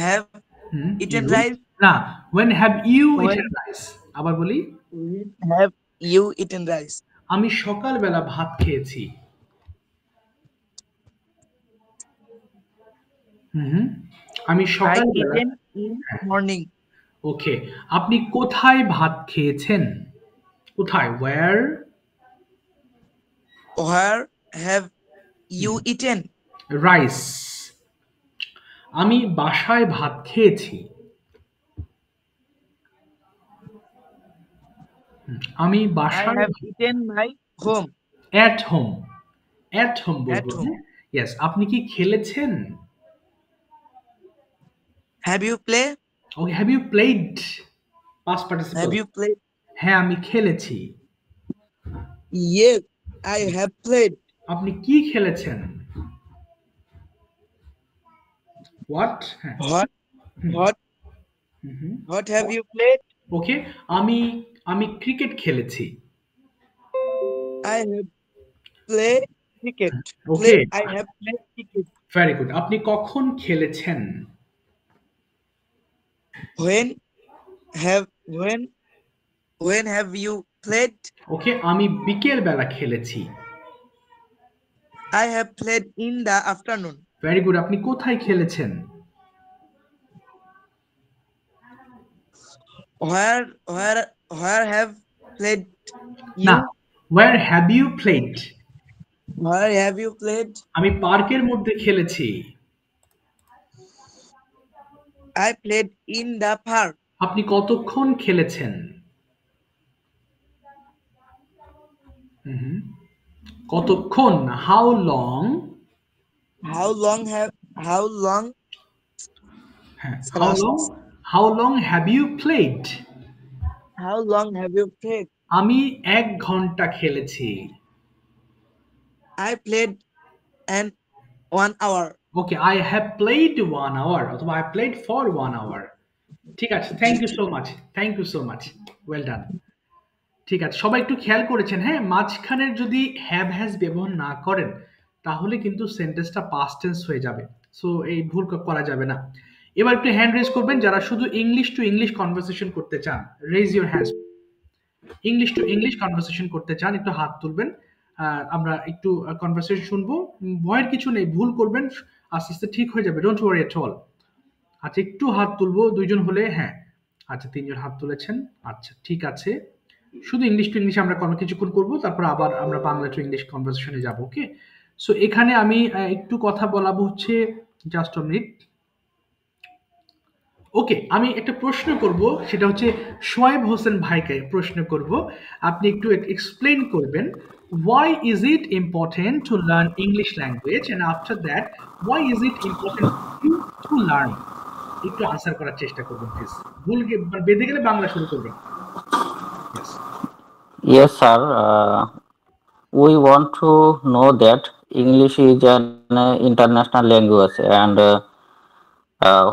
have eaten you? rice? না, when have you When- eaten rice? আবার বলি, When have you eaten rice? আমি সকালবেলা ভাত খেয়েছি। আমি I সকালবেলা, eaten in morning. ওকে। আপনি কোথায় ভাত খেয়েছেন? কোথায়, where? Where have you eaten? Rice. আমি বাসায় ভাত খেয়েছি। আমি I বাসায়, have eaten my home. at home, at home At বলবো, home. ইয়েস। আপনি কি খেলেছেন? Have you play? Okay, have you played, past participle, Have you played? হ্যাঁ আমি খেলেছি। Yes, I have played. আপনি কি খেলেছেন? হোয়াট, হ্যাঁ, What what have you played? ওকে। আমি ক্রিকেট খেলেছি। I have played cricket. Okay. I have played cricket. Very good. আপনি কখন খেলেছেন? When have you played? ওকে, আমি বিকেল বেলা খেলেছি। I have played in the afternoon. Very good. আপনি কোথায় খেলেছেন? Where have played না, you? where have you played? Where have you played? আমি পার্কের মধ্যে খেলেছি। I played in the park. আপনি কতক্ষণ খেলেছেন? কতক্ষণ, হাউ লং, How long হ্যাঁ, how long have you played? have you played? আমি 1 ঘন্টা খেলেছি। I played an 1 hour. Okay, I have played 1 hour, অথবা আই প্লেড ফর 1 আওয়ার। ঠিক আছে, thank you so much, well done. ঠিক আছে, সবাই একটু খেয়াল করেছেন, হ্যাঁ, মাঝখানের যদি হ্যাভ হ্যাজ ব্যবহার না করেন তাহলে কিন্তু সেন্টেন্সটা পাস্ট টেন্স হয়ে যাবে, সো এই ভুল করা যাবে না। এবার একটু হ্যান্ড রেজ করবেন যারা শুধু ইংলিশ টু ইংলিশ কনভারসেশন করতে চান, raise your hands. English to English conversation করতে চান, একটু হাত তুলবেন, আমরা একটু কনভারসেশন শুনবো। ভয়ের কিছু নেই, ভুল করবেন, আস্তে আস্তে ঠিক হয়ে যাবে, ডোন্ট ওয়ারি এট অল। আচ্ছা একটু হাত তুলবো, 2 জন হলে, হ্যাঁ, আচ্ছা 3 জন হাত তুলেছেন, আচ্ছা ঠিক আছে। শুধু ইংলিশ টু ইংলিশ আমরা কিছুক্ষণ করবো, তারপর আবার আমরা বাংলা টু ইংলিশ কনভারসেশনে যাব, ওকে? সো এখানে আমি একটু কথা বলাবো, হচ্ছে জাস্ট আ মিনিট। ওকে, আমি একটা প্রশ্ন করব, সেটা হচ্ছে শোয়েব হোসেন ভাইকে প্রশ্ন করব, আপনি একটু এক্সপ্লেইন করবেন, why is it important to learn English language, and after that why is it important to learn? একটু আনসার করার চেষ্টা করবেন প্লিজ, ভুল বেঁধে গেলে বাংলা শুরু করবেন। Yes, sir. We want to know that English is an international language, and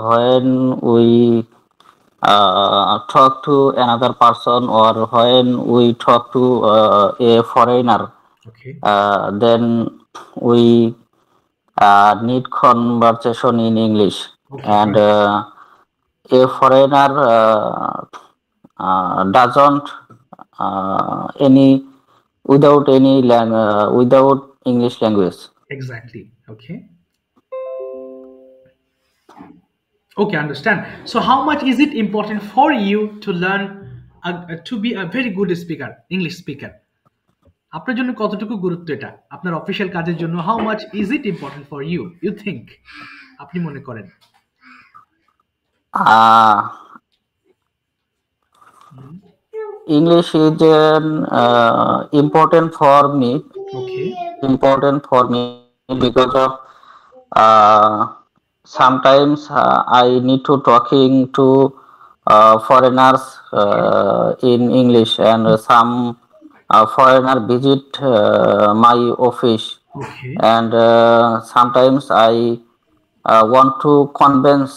when we talk to another person, or when we talk to a foreigner, Okay. then we need conversation in English. Okay. And a foreigner doesn't any without any without English language. Exactly. Okay. Okay, understand. So how much is it important for you to learn to be a very good speaker, English speaker? আপনার জন্য কতটুকু গুরুত্ব এটা আপনার official কাজের জন্য? How much is it important for you, you think, আপনি মনে করেন? English is important for me. Okay. Important for me because of sometimes I need to talking to foreigners in English, and some foreigner visit my office. Okay. And sometimes I want to convince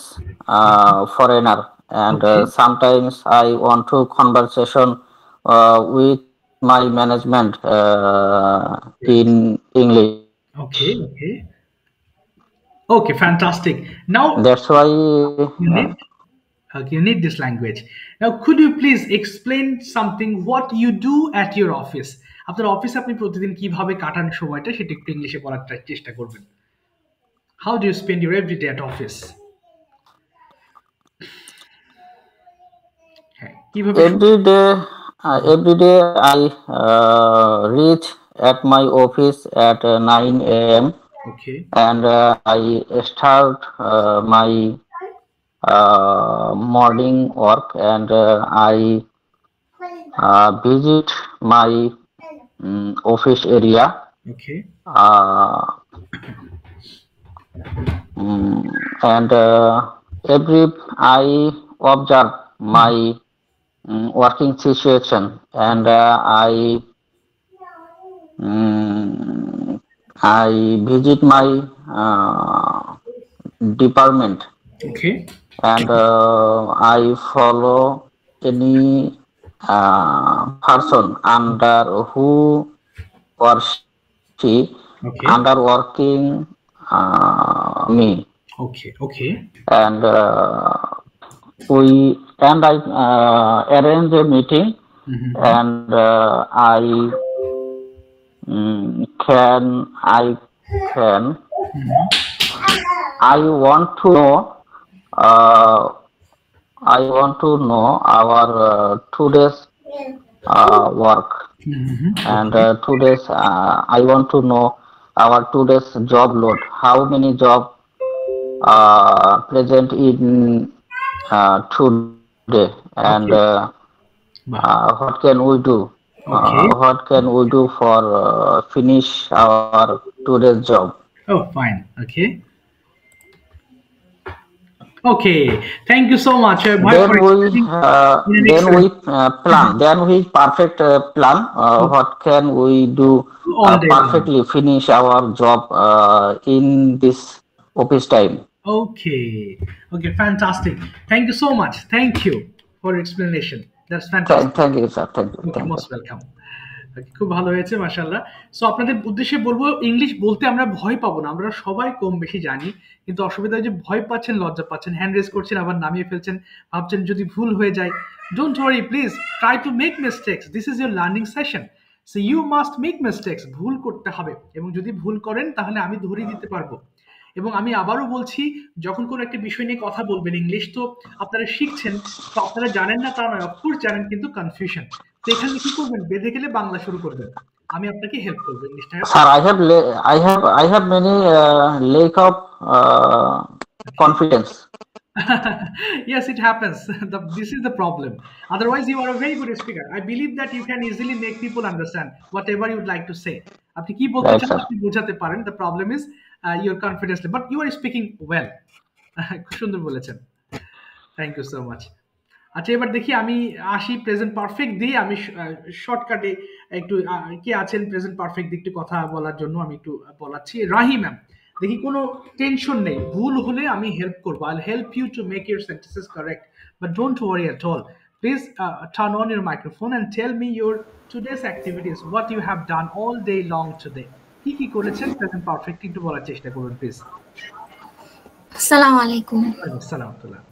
foreigner, and Okay. sometimes I want to conversation with my management in English. Okay. Okay. Okay, fantastic. Now That's why you need you need this language. Now could you please explain something what you do at your office? আপনার অফিসে আপনি প্রতিদিন কিভাবে কাটান সময়টা সেটা একটু ইংলিশে বলার চেষ্টা করবেন। How do you spend your every day at office? হ্যাঁ, কিভাবে every day I reach at my office at 9 a.m. Okay. and I start my morning work, and I visit my office area. Okay. And every I observe my working situation, and I visit my department. Okay. And I follow any person under who or she Okay. under working me. Okay. Okay. And I arrange a meeting. And I can I want to know our today's work. And today's I want to know our today's job load, how many job present in today, and what can we do? Okay. What can we do for finish our today's job? Oh, fine. Okay. Okay. Thank you so much. Then we plan. Then we perfect plan. What can we do All day long. perfectly finish our job in this office time? Okay. Okay. Fantastic. Thank you so much. Thank you for your explanation. That's fantastic. Thank you, sir. Thank you. Okay, most welcome. খুব ভালো হয়েছে মাশাআল্লাহ। So আপনাদের উদ্দেশ্যে বলবো, English বলতে আমরা ভয় পাবো না, আমরা সবাই কম বেশি জানি, কিন্তু অসুবিধা যে ভয় পাচ্ছেন, লজ্জা পাচ্ছেন, হ্যান্ড রেজ করছেন, আবার নামিয়ে ফেলছেন, ভাবছেন যদি ভুল হয়ে যায়। Don't worry, please try to make mistakes, this is your learning session. So you must make mistakes, ভুল করতে হবে, এবং যদি ভুল করেন তাহলে আমি ধরিয়ে দিতে পারবো। এবং আমি আবারও বলছি, যখন কোনো একটা বিষয় নিয়ে কথা বলবেন, ইংলিশ তো আপনারা শিখছেন, তো আপনারা জানেন না তা নয়, অফকোর্স জানেন, কিন্তু কনফিউশন। তো এখানে কি করবেন, বেঁধে গেলে বাংলা শুরু করবেন, আমি আপনাকে হেল্প করবো ইংলিশটা। Sir, I have many lack of confidence. Yes, it happens. This is the problem. Otherwise, you are a very good speaker. I believe that you can easily make people understand whatever you would like to say. আপনি কি বলতে Right, চান sir. আপনি বোঝাতে পারেন। The problem is your confidence, but you are speaking well. খুব সুন্দর বলেছেন। Thank you so much. আচ্ছা, এবার দেখি আমি আসি প্রেজেন্ট পারফেক্ট দিয়ে, আমি শর্টকাটে একটু কে আছেন প্রেজেন্ট পারফেক্ট দিয়ে একটু কথা বলার জন্য আমি একটু বলাচ্ছি। রাহি ম্যাম, দেখি কোনো টেনশন নেই, ভুল হলে আমি হেল্প করবো, I help you to make your sentences correct, but don't worry at all. Please turn on your microphone and tell me your today's activities, what you have done all day long today. কি কি করেছেন present perfect একটু বলার চেষ্টা করুন please. Assalamu alaikum. Salamatullah.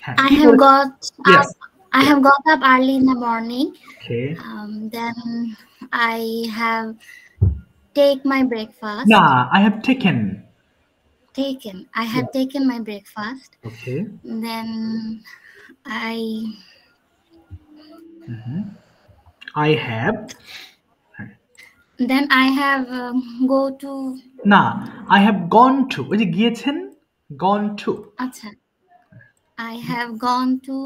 হ্যাঁ, I কি have করেছেন? got Yes. up. I have got up early in the morning. Okay. Then I have take my breakfast. Nah, I have taken. I have taken my breakfast. Okay. Then I have. Then I have go to. না, I have gone to. ওই যে গিয়েছেন, gone to. Acha. I have gone to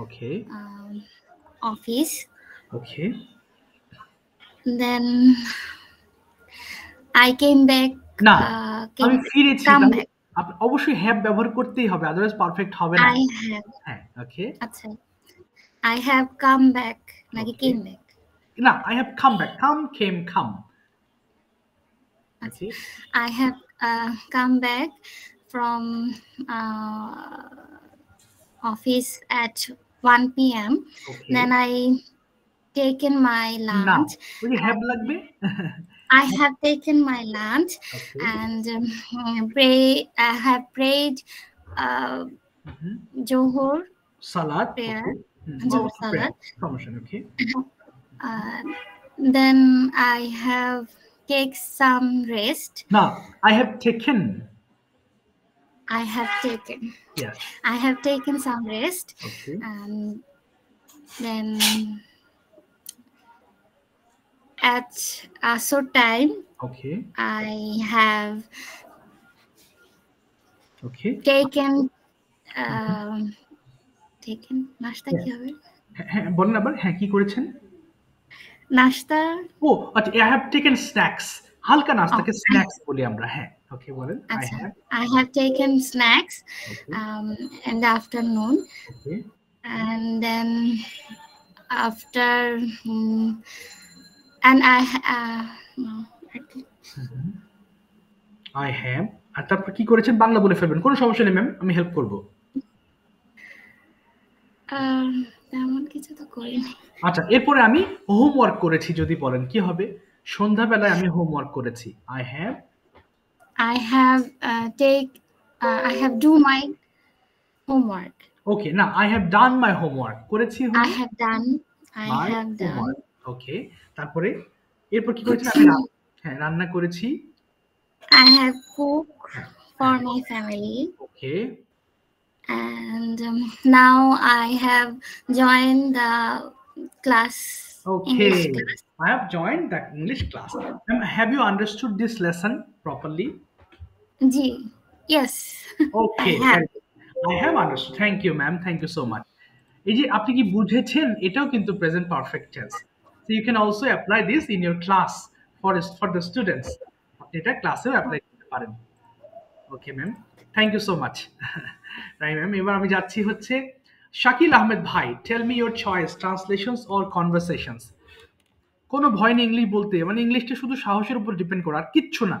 Okay. office. Okay. Then I came back. না, আমি ফিরেছি। Come back. আপনি অবশ্যই have ব্যবহার করতেই হবে, আদারওয়াইজ পারফেক্ট হবে না। I have. হ্যাঁ, ওকে। আচ্ছা, I have come back নাকি came back? না, I have come back. Come, came, come. Okay. I have come back from office at 1 p.m. Okay. Then I taken my না, lunch. ওই যে have লাগবে। I have taken my lunch. Okay. And I have prayed Johor Salat. prayer. Okay. Johor salat. Promotion. Okay. Then I have take some rest. No, I have taken. I have taken. Yes. I have taken some rest. Okay. And then at a short time, Okay. I have taken নাস্তা কি হবে? হ্যাঁ, বলেন আবার। হ্যাঁ, কি করেছেন? নাস্তা। ও আচ্ছা, I have taken snacks. হালকা নাস্তাকে স্ন্যাক্স বলি আমরা। হ্যাঁ, ওকে বলেন। I have taken snacks in the afternoon. Okay. And then after and I have, আর তারপর কি করেছেন বাংলা বলে ফেলবেন, কোনো সমস্যা নেই ম্যাম, আমি হেল্প করব। তেমন কিছু তো করিনি। আচ্ছা, এরপরে আমি হোমওয়ার্ক করেছি যদি বলেন কি হবে? সন্ধ্যাবেলায় আমি হোমওয়ার্ক করেছি। I have do my homework. ওকে, না, I have done my homework করেছি। I have done. ওকে, তারপরে এরপর কি করেছেন? আমি রান্না করেছি। I have cooked for my family. Okay. And now I have joined the class. Okay. English class. I have joined the English class. Have you understood this lesson properly? Yes. Okay. I have understood. Thank you, ma'am. Thank you so much. এই যে আপনি কি বুঝেছেন, এটাও কিন্তু present perfect tense. So you can also apply this in your class for the students. আপনি এটা ক্লাসেও অ্যাপ্লাই করতে পারেন। Okay ma'am, thank you so much. Right ma'am, এবার আমি যাচ্ছি হচ্ছে শাকিল আহমেদ ভাই। Tell me your choice, translations or conversations. কোনো ভয় নেই ইংলিশ বলতে, মানে ইংলিশটা শুধু সাহসের উপর ডিপেন্ড করে, আর কিচ্ছু না।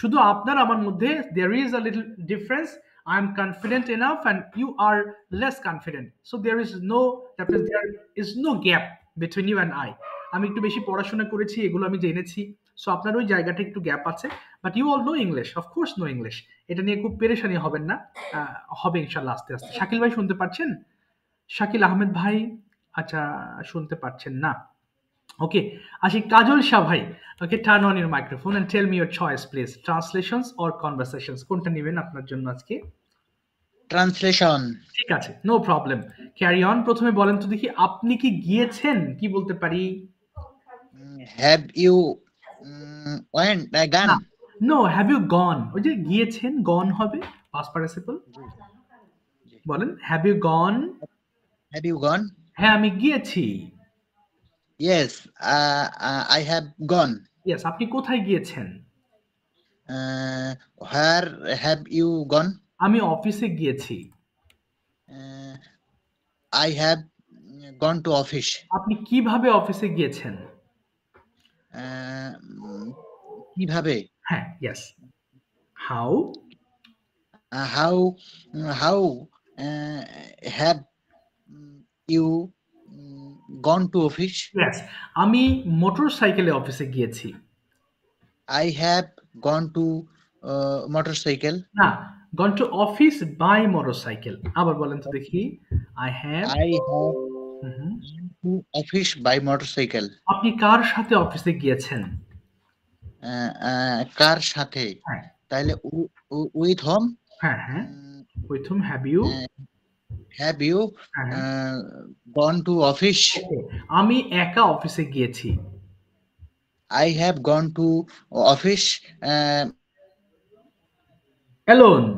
শুধু আপনার আমার মধ্যে there is a little difference. I am confident enough and you are less confident. So there is no gap between you and I. আমি একটু বেশি পড়াশোনা করেছি, এগুলো আমি জেনেছি। সো আপনার ওই জায়গাটা একটু গ্যাপ আছে, but you all know English, of course know English. এটা নিয়ে খুব পেরেশানি হবেন না, হবে ইনশাল্লাহ আস্তে আস্তে। শাকিল ভাই শুনতে পাচ্ছেন? শাকিল আহমেদ ভাই আচ্ছা শুনতে পাচ্ছেন না। ওকে, আসি কাজল শাহ ভাই। Okay, turn on your microphone and tell me your choice please, translations or conversations. কোনটা নেবেন আপনার জন্য আজকে? ট্রান্সলেশন। ঠিক আছে, নো প্রবলেম, ক্যারি অন। প্রথমে বলেন তো দেখি, আপনি কি গিয়েছেন, কি বলতে পারি? Have you gone? No, have you gone. ওই যে গিয়েছেন, গন হবে পাস্ট পার্টিসিপল। বলেন have you gone. Have you gone? হ্যাঁ, আমি গিয়েছি। Yes, I have gone. Yes, আপনি কোথায় গিয়েছেন? Where have you gone? আমি অফিসে গিয়েছি। I have gone to office. আপনি কিভাবে অফিসে গিয়েছেন? কিভাবে? হ্যাঁ, yes. How? How have you gone to office? Yes. আমি মোটরসাইকেলে অফিসে গিয়েছি। I have gone to motorcycle. না, gone to office by motorcycle. আবার বলেন তো দেখি। I have gone to office by motorcycle. আপনি কার সাথে অফিসে গিয়েছেন? কার সাথে? হ্যাঁ। তাহলে with whom? হ্যাঁ, হ্যাঁ। With whom have you? Have you gone to office? Okay. আমি একা অফিসে গিয়েছি। I have gone to office alone.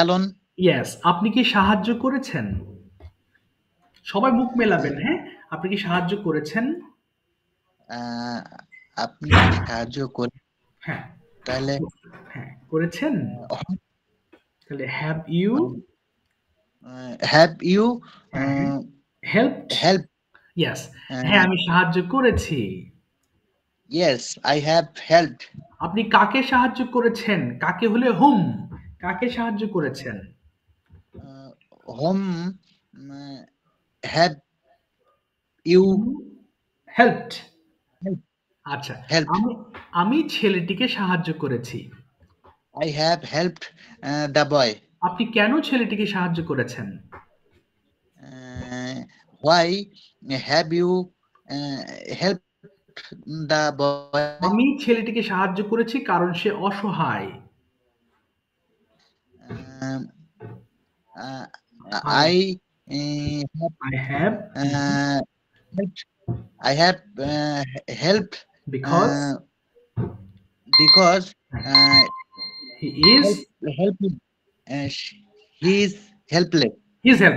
Alone. Yes. আপনি কি সাহায্য করেছেন? সবাই মুখ মেলাবেন, হ্যাঁ? আপনি কি সাহায্য করেছেন? আপনি সাহায্য করে? হ্যাঁ। তাহলে হ্যাঁ, করেছেন? তাহলে have you helped? Yes. হ্যাঁ, আমি সাহায্য করেছি। Yes, I have helped. আপনি কাকে সাহায্য করেছেন? কাকে হলে whom? কাকে সাহায্য করেছেন? Whom have you helped? আচ্ছা, আমি ছেলেটিকে সাহায্য করেছি। I have helped the boy. আপনি কেন ছেলেটিকে সাহায্য করেছেন? Why have you helped the boy? আমি ছেলেটিকে সাহায্য করেছি কারণ সে অসহায়। I have helped because he is helping. He is helpless.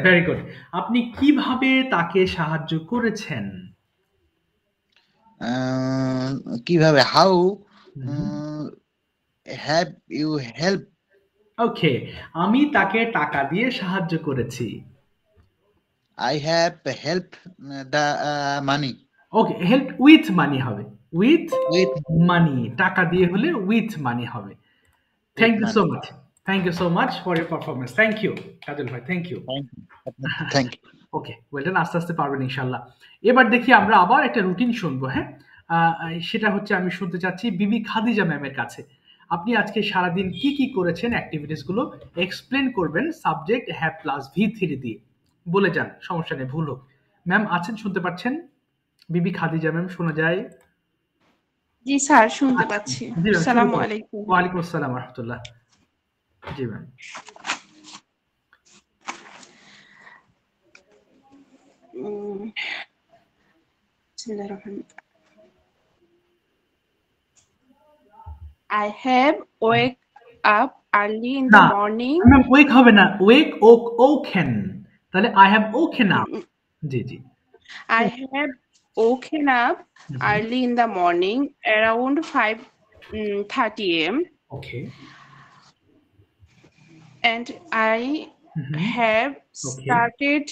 Very good. আপনি কিভাবে তাকে সাহায্য করেছেন? কিভাবে? How have you helped? Okay, আমি তাকে টাকা দিয়ে সাহায্য করেছি। I have helped the money. Okay, help with money হবে। With money, টাকা দিয়ে হলে with money হবে। Thank you so much. Thank you so much for your performance. Thank you, কাজল ভাই। Thank you. Thank you. Okay, well done. আস্তে আস্তে পারবেন ইনশাআল্লাহ। এবার দেখি আমরা আবার একটা রুটিন শুনবো, হ্যাঁ? সেটা হচ্ছে আমি শুনতে চাচ্ছি বিবি খাদিজা ম্যামের কাছে। আপনি আজকে সারাদিন কি কি করেছেন, অ্যাক্টিভিটিস গুলো এক্সপ্লেন করবেন সাবজেক্ট হ্যাভ প্লাস V3 দিয়ে। বলে যান, সমস্যা নেই, ভুল হোক। ম্যাম আছেন, শুনতে পাচ্ছেন? বিবি খাদিজা ম্যাম শোনা যায়? জি স্যার, শুনতে পাচ্ছি। আসসালামু আলাইকুম। ওয়া আলাইকুম আসসালাম ওয়া রাহমাতুল্লাহ। জি ma'am. I have wake up early in the morning. Ma'am wake হবে না, ওয়েক ওকেন। তাহলে I have woken up. জি জি। I have woken up early in the morning around 5:30 a.m. Okay. And I have started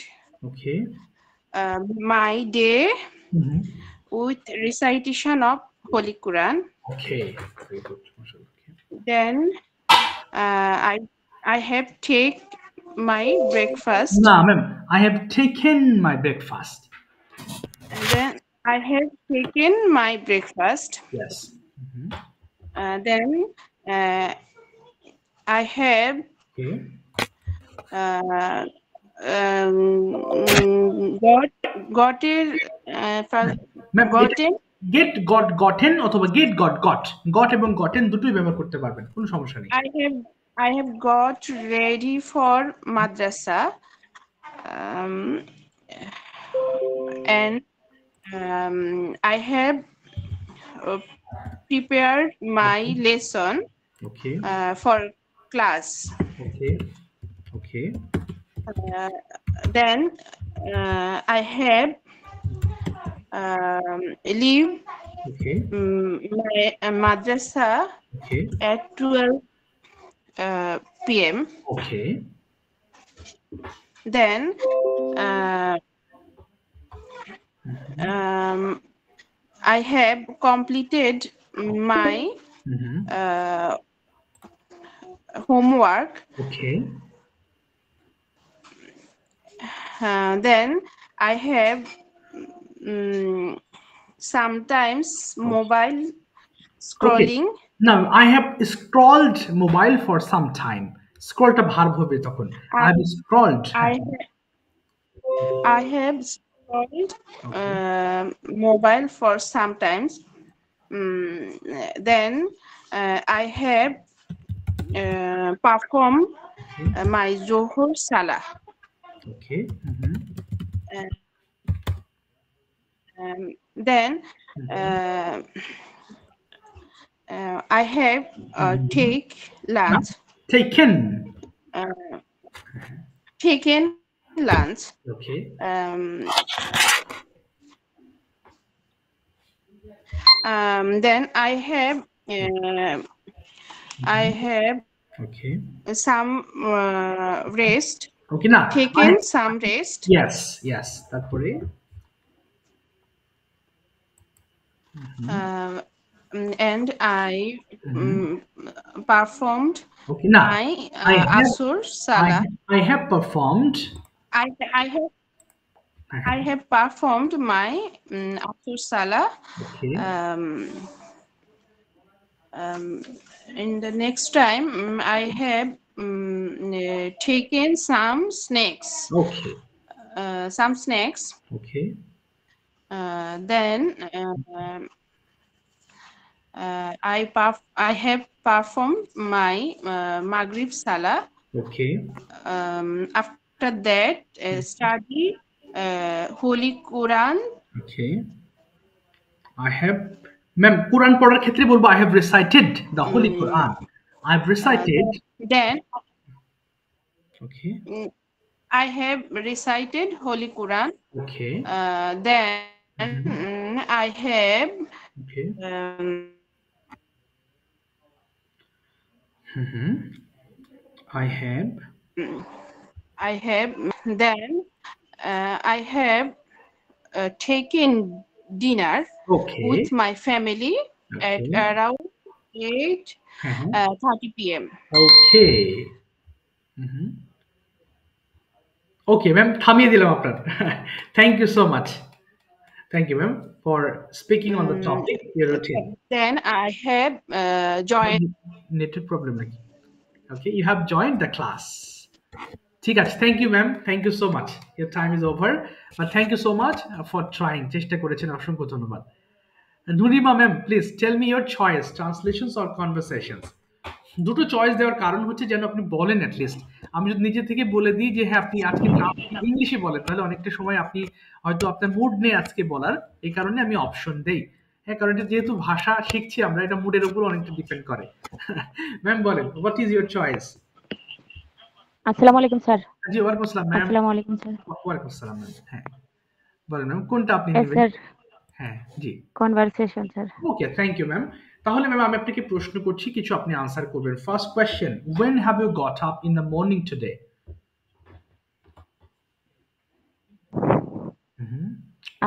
my day with recitation of Holy Quran. Okay, very good. Then I have taken my breakfast. No, ma'am, I have taken my breakfast. And then I have taken my breakfast. Yes. Then I have gotten অথবা get got এবং gotten দুটোই ব্যবহার করতে পারবেন, কোনো সমস্যা নেই। I have got ready for madrasa and I have prepared my lesson for class. Okay. Then I have leave my madrasa at 12 p.m. Okay. then I have completed my homework. Okay. Then I have sometimes mobile scrolling. Now I have scrolled mobile for some time. Scroll টা verb হবে তখন। I have scrolled. I have scrolled mobile for sometimes. Then I have performed my Zohor Salah. Okay. Then I have take lunch. Taken. Taken lunch. Okay. Then I have Okay. some rest. Okay, now Taken some rest. Yes, তারপরে And I performed okay, now my Asur Salah. I have performed. I have performed my Asur Salah. Okay. In the next time, I have taken some snacks. Okay. Some snacks. Okay. Then I have performed my Maghrib Salah. Okay. After that, study Holy Quran. Okay. I have, ma'am, Quran পড়ার ক্ষেত্রে বলবো I have recited the Holy Quran. I have recited. Then. Okay. I have recited Holy Quran. Okay. Then I have. Okay. I have. Then I have taken dinner with my family at around 8:30 p.m. Okay. Okay, ma'am, থামিয়ে দিলাম আপনার। Thank you so much. Thank you, ma'am, for speaking on the topic, your routine. Then I have joined. Network problem নাকি? Okay, you have joined the class. ঠিক আছে, thank you, ma'am. Thank you so much. Your time is over, but thank you so much for trying. চেষ্টা করেছেন, অসংখ্য ধন্যবাদ। Nurima ma'am, please tell me your choice, translations or conversations. দুটো choice দেওয়ার কারণ হচ্ছে যেন আপনি বলেন অ্যাটলিস্ট। আমি যদি নিজে থেকে বলে দিই যে হ্যাঁ আপনি আজকে ইংলিশে বলেন, তাহলে অনেকটা সময় আপনি হয়তো আপনার মুড নেই আজকে বলার, এই কারণে আমি অপশন দেই। হ্যাঁ, কারণ এটা যেহেতু ভাষা শিখছি আমরা, এটা মুডের উপর অনেকটা ডিপেন্ড করে। ম্যাম বলেন, হোয়াট ইজ ইউর চয়েস? আসসালামু আলাইকুম স্যার। জি, ওয়ালাইকুম আসসালাম ম্যাম। আসসালামু আলাইকুম স্যার। ওয়ালাইকুম আসসালাম ম্যাম। হ্যাঁ বলেন ম্যাম, কোনটা আপনি নেবেন? স্যার, হ্যাঁ জি, conversation sir. Okay, thank you ma'am. তাহলে ম্যাম আমি আপনাকে প্রশ্ন করছি, কিছু আপনি আনসার করবেন। First question, when have you got up in the morning today?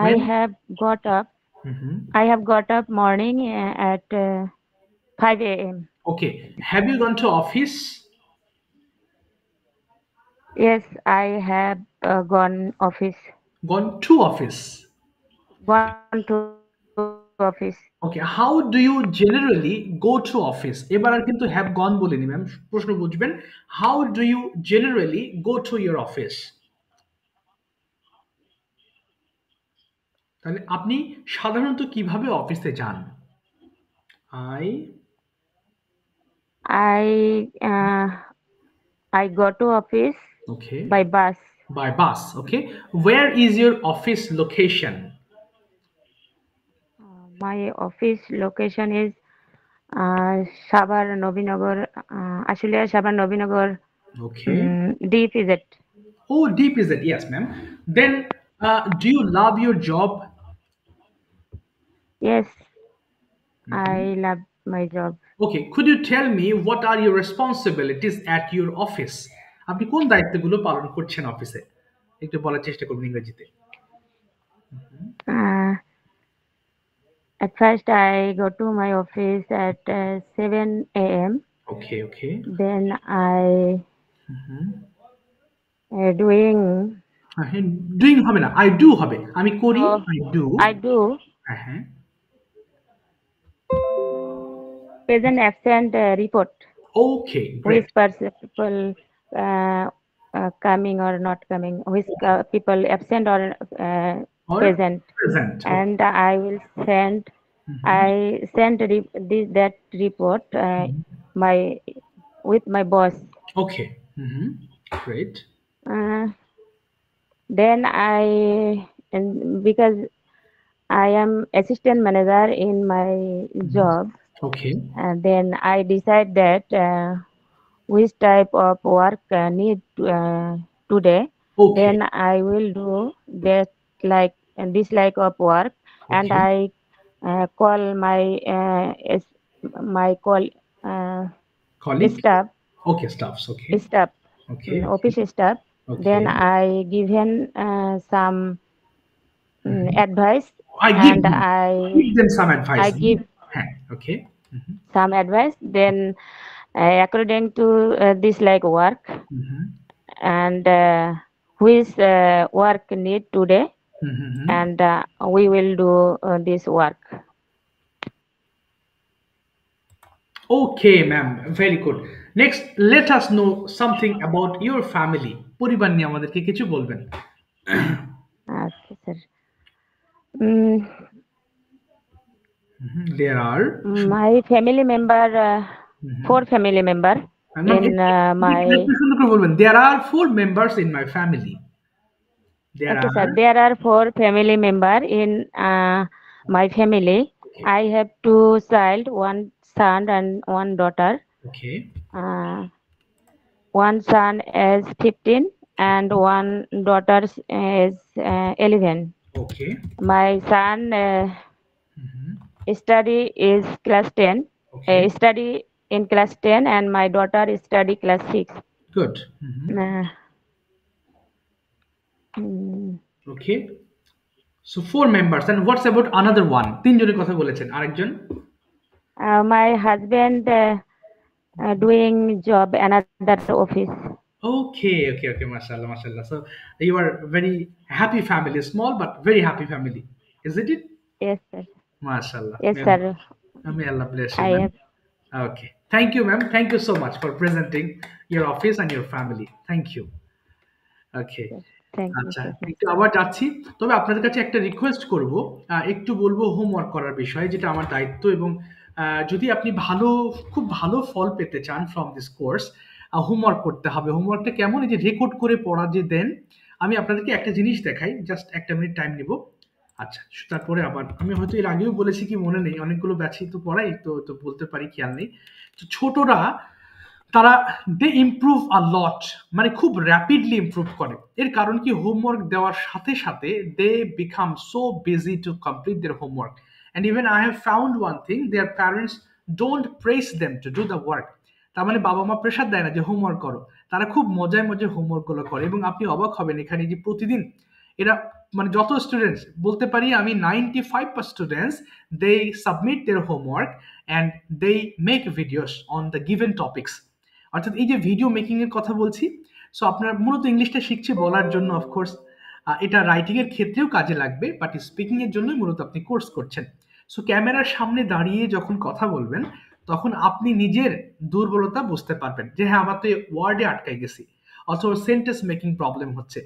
I have got up morning at 5 a.m. Okay, have you gone to office? Yes, I have gone to office. Gone to office. Okay, how do you generally go to office? এবার আর কিন্তু have gone বলিনি ma'am, প্রশ্ন বুঝবেন। How do you generally go to your office? তাহলে আপনি সাধারণত কিভাবে অফিসে যান? I go to office by bus. By bus, okay. Where is your office location? My office location is Sabar Nobinagar, Ashulia Sabar Nobinagar. Okay. DPZ. Oh, DPZ, yes, ma'am. Then, do you love your job? Yes, I love my job. Okay, could you tell me what are your responsibilities at your office? আপনি কোন দায়িত্বগুলো পালন করছেন অফিসে একটু বলার চেষ্টা করবেন ইংরেজিতে। At first, I go to my office at 7 a.m. Okay, okay. Then I doing. Doing হবে না, আই ডু হবে। আমি করি, আই ডু। I do হ্যাঁ present absent report. Okay, great. Which people coming or not coming, which people absent or Or present, present. and I will send. I send that report my with my boss. Okay. Great. Then and because I am assistant manager in my job, Okay. then I decide that which type of work need today. Okay. Then I will do that this like of work, and Okay. I call my Colleague. staff. Okay, staffs. Okay. Staff. Okay. Office staff. Okay. Then I give him some advice. I give them some advice. I give Okay. some advice. Then according to this like work, and which work need today, and we will do this work. Okay, ma'am. Very good. Next, let us know something about your family. পরিবার নিয়ে আমাদেরকে কিছু বলবেন। আচ্ছা sir. There are my family member, 4 family member in my. There are 4 members in my family. Okay, sir. There are 4 family member in my family. Okay. I have 2 child, 1 son and 1 daughter. Okay. One son is 15 and 1 daughter is 11. Okay. My son study is class 10. Okay. Study in class 10, and my daughter study class 6. Good. Okay. So 4 members. And what's about another one? 3 জনের কথা বলেছেন, আরেকজন? My husband doing job another office. Okay. Mashallah, mashallah. So you are very happy family, small but very happy family, isn't it? Yes, sir. Mashallah. Yes, sir. May Allah bless you. Okay. Thank you, ma'am. Thank you so much for presenting your office and your family. Thank you. Okay. আচ্ছা, একটু আবার যাচ্ছি। তবে আপনাদের কাছে একটা request করব, একটু বলবো হোমওয়ার্ক করার বিষয়ে, যেটা আমার দায়িত্ব। এবং যদি আপনি খুব ভালো ফল পেতে চান ফ্রম দিস কোর্স, হোমওয়ার্ক করতে হবে। হোমওয়ার্কটা কেমন? এই যে রেকর্ড করে পড়া যে দেন, আমি আপনাদেরকে একটা জিনিস দেখাই, জাস্ট 1 মিনিট টাইম নেব। আচ্ছা, তারপরে আবার আমি হয়তো এর আগেও বলেছি কি মনে নেই, অনেকগুলো ব্যাচই তো পড়াই, তো বলতে পারি, খেয়াল নেই। তো ছোটরা তারা দে ইমপ্রুভ আ লট, মানে খুব র্যাপিডলি ইমপ্রুভ করে। এর কারণ কি, হোমওয়ার্ক দেওয়ার সাথে সাথে they become so busy to complete their homework. And even I have found one thing, their parents don't press them to do the work. তার মানে বাবা মা প্রেশার দেয় না যে হোমওয়ার্ক করো, তারা খুব মজায় মজায় হোমওয়ার্কগুলো করে। এবং আপনি অবাক হবেন এখানে যে প্রতিদিন এরা, মানে যত স্টুডেন্টস বলতে পারি আমি 95% students, they submit their homework and they make videos on the given topics. অর্থাৎ এই যে ভিডিও মেকিং এর কথা বলছি, সো আপনারা মূলত ইংলিশটা শিখছে বলার জন্য, অফকোর্স এটা রাইটিং এর ক্ষেত্রেও কাজে লাগবে, বাট স্পিকিং এর জন্যই মূলত আপনি কোর্স করছেন। সো ক্যামেরার সামনে দাঁড়িয়ে যখন কথা বলবেন, তখন আপনি নিজের দুর্বলতা বুঝতে পারবেন যে হ্যাঁ, আমার তো ওয়ার্ডে আটকাই গেছি, অথবা সেন্টেন্স মেকিং প্রবলেম হচ্ছে।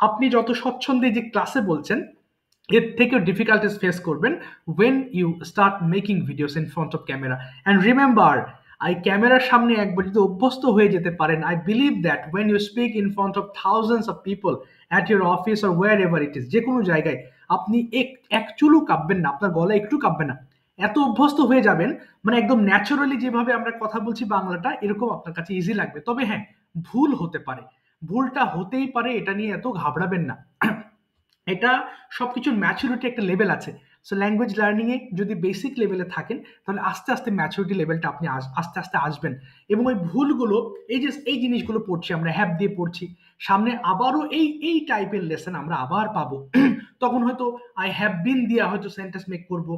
আপনি যত স্বচ্ছন্দে যে ক্লাসে বলছেন, এর থেকেও ডিফিকাল্টিস ফেস করবেন when you start making videos in front of camera. And remember, ক্যামেরার সামনে একবার যদি অভ্যস্ত হয়ে যেতে পারেন, I believe that when you speak in front of thousands of people at your office or wherever it is, যে কোনো জায়গায় আপনি এক চুলও কাঁপবেন না, আপনার গলা একটু কাঁপবে না, এত অভ্যস্ত হয়ে যাবেন, মানে একদম ন্যাচারালি যেভাবে আমরা কথা বলছি বাংলাটা, এরকম আপনার কাছে ইজি লাগবে। তবে হ্যাঁ, ভুল হতে পারে, ভুলটা হতেই পারে, এটা নিয়ে এত ঘাবড়াবেন না। এটা সবকিছুর ম্যাচুরিটি একটা লেভেল আছে। সো ল্যাঙ্গুয়েজ লার্নিংয়ে যদি বেসিক লেভেলে থাকেন তাহলে আস্তে আস্তে ম্যাচুরিটি লেভেলটা আপনি আস্তে আস্তে আসবেন, এবং ওই ভুলগুলো এই জিনিসগুলো পড়ছি আমরা, হ্যাভ দিয়ে পড়ছি, সামনে আবারও এই টাইপের লেসন আমরা আবার পাবো তখন হয়তো আই হ্যাভ বিন দিয়ে হয়তো সেন্টেন্স মেক করব,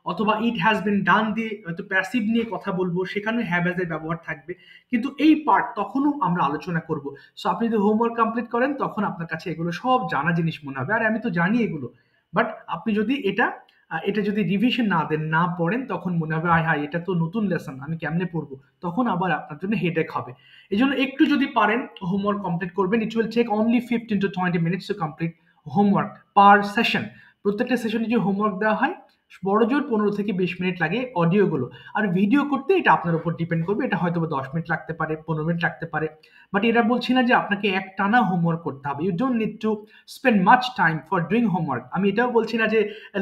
অথবা ইট হ্যাজ বিন ডান দিয়ে হয়তো প্যাসিভ নিয়ে কথা বলবো, সেখানে হ্যাভ হ্যাজ এর ব্যবহার থাকবে, কিন্তু এই পার্ট তখনও আমরা আলোচনা করব। সো আপনি যদি হোমওয়ার্ক কমপ্লিট করেন তখন আপনার কাছে এগুলো সব জানা জিনিস মনে হবে, আর আমি তো জানি এগুলো, বাট আপনি যদি এটা যদি রিভিশন না দেন, না পড়েন, তখন মনে হবে হাই এটা তো নতুন লেসন, আমি কেমনে পড়বো, তখন আবার আপনার জন্য হেডেক হবে। এই জন্য একটু যদি পারেন হোমওয়ার্ক কমপ্লিট করবেন। It will take only 15 to 20 minutes to complete homework per session. প্রত্যেকটা সেশনে যে হোমওয়ার্ক দেওয়া হয় বড় জোর 15 থেকে 20 মিনিট লাগে অডিওগুলো, আর ভিডিও করতে এটা আপনার উপর ডিপেন্ড করবে, এটা হয়তো 10 মিনিট লাগতে পারে, 15 মিনিট লাগতে পারে, বাট এটা বলছি না যে আপনাকে একটানা হোমওয়ার্ক করতে হবে। You don't need to spend much time for doing homework. আমি এটাও বলছি না যে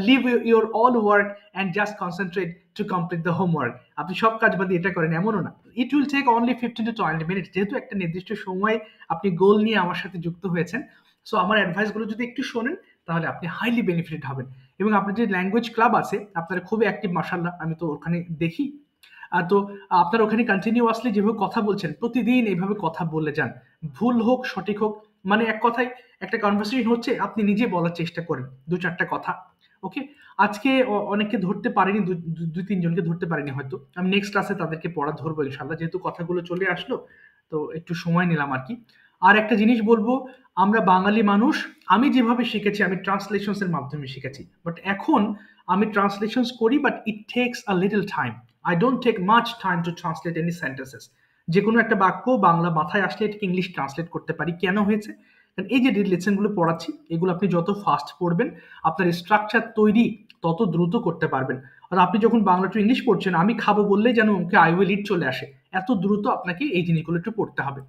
leave your all work and just concentrate to complete the homework, আপনি সব কাজ বাদে এটা করেন, এমনও না। It will take only 15 to 20 minutes। যেহেতু একটা নির্দিষ্ট সময় আপনি গোল নিয়ে আমার সাথে যুক্ত হয়েছেন, সো আমার অ্যাডভাইসগুলো যদি একটু শোনেন তাহলে আপনি হাইলি বেনিফিটেড হবেন। এবং আপনার যে ল্যাঙ্গুয়েজ ক্লাব আছে আপনারা খুবই অ্যাক্টিভ, মাশাআল্লাহ, আমি তো ওখানে দেখি। তো আপনারা ওখানে কন্টিনিউয়াসলি যেভাবে কথা বলছেন, প্রতিদিন এইভাবে কথা বলে যান, ভুল হোক সঠিক হোক, মানে এক কথায় একটা কনভারসেশন হচ্ছে, আপনি নিজে বলার চেষ্টা করেন 2-4টা কথা। ওকে, আজকে অনেককে ধরতে পারিনি, 2-3 জনকে ধরতে পারিনি, হয়তো আমি নেক্সট ক্লাসে তাদেরকে পড়া ধরবো ইনশাল্লাহ, যেহেতু কথাগুলো চলে আসলো তো একটু সময় নিলাম আর কি। আর একটা জিনিস বলবো, আমরা বাঙালি মানুষ, আমি যেভাবে শিখেছি আমি ট্রান্সলেশনস এর মাধ্যমে শিখেছি, বাট এখন আমি ট্রান্সলেশনস করি, but it takes a little time. I don't take much time to translate any sentences. যে কোনো একটা বাক্য বাংলা মাথায় আসলে এটাকে ইংলিশ ট্রান্সলেট করতে পারি। কেন হয়েছে? কারণ এই যে লেসনগুলো পড়াচ্ছি এগুলো আপনি যত ফাস্ট পড়বেন আপনার স্ট্রাকচার তৈরি তত দ্রুত করতে পারবেন। আর আপনি যখন বাংলা টু ইংলিশ পড়ছেন, আমি খাবো বললেই যেন ওকে আই উইল ইট চলে আসে, এত দ্রুত আপনাকে এই জিনিসগুলো একটু পড়তে হবে।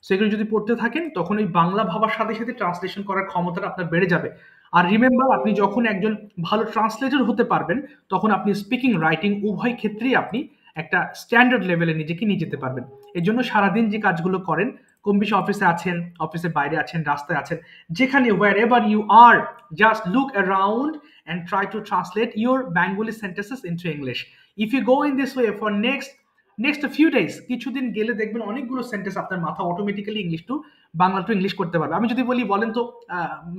সেগুলো যদি পড়তে থাকেন তখন ওই বাংলা ভাবার সাথে সাথে ট্রান্সলেশন করার ক্ষমতাটা আপনার বেড়ে যাবে। আর রিমেম্বার, আপনি যখন একজন ভালো ট্রান্সলেটর হতে পারবেন তখন আপনি স্পিকিং রাইটিং উভয় ক্ষেত্রেই আপনি একটা স্ট্যান্ডার্ড লেভেলে নিজেকে নিয়ে যেতে পারবেন। এর জন্য সারাদিন যে কাজগুলো করেন, কম বেশি অফিসে আছেন, অফিসের বাইরে আছেন, রাস্তায় আছেন, যেখানে wherever you are, just look around and try to translate your Bengali sentences into English. If you go in this way for next few days, কিছুদিন গেলে দেখবেন অনেকগুলো সেন্টেন্স আপনার মাথা automatically English to Bangla to English করতে পারবে। আমি যদি বলি, বলেন তো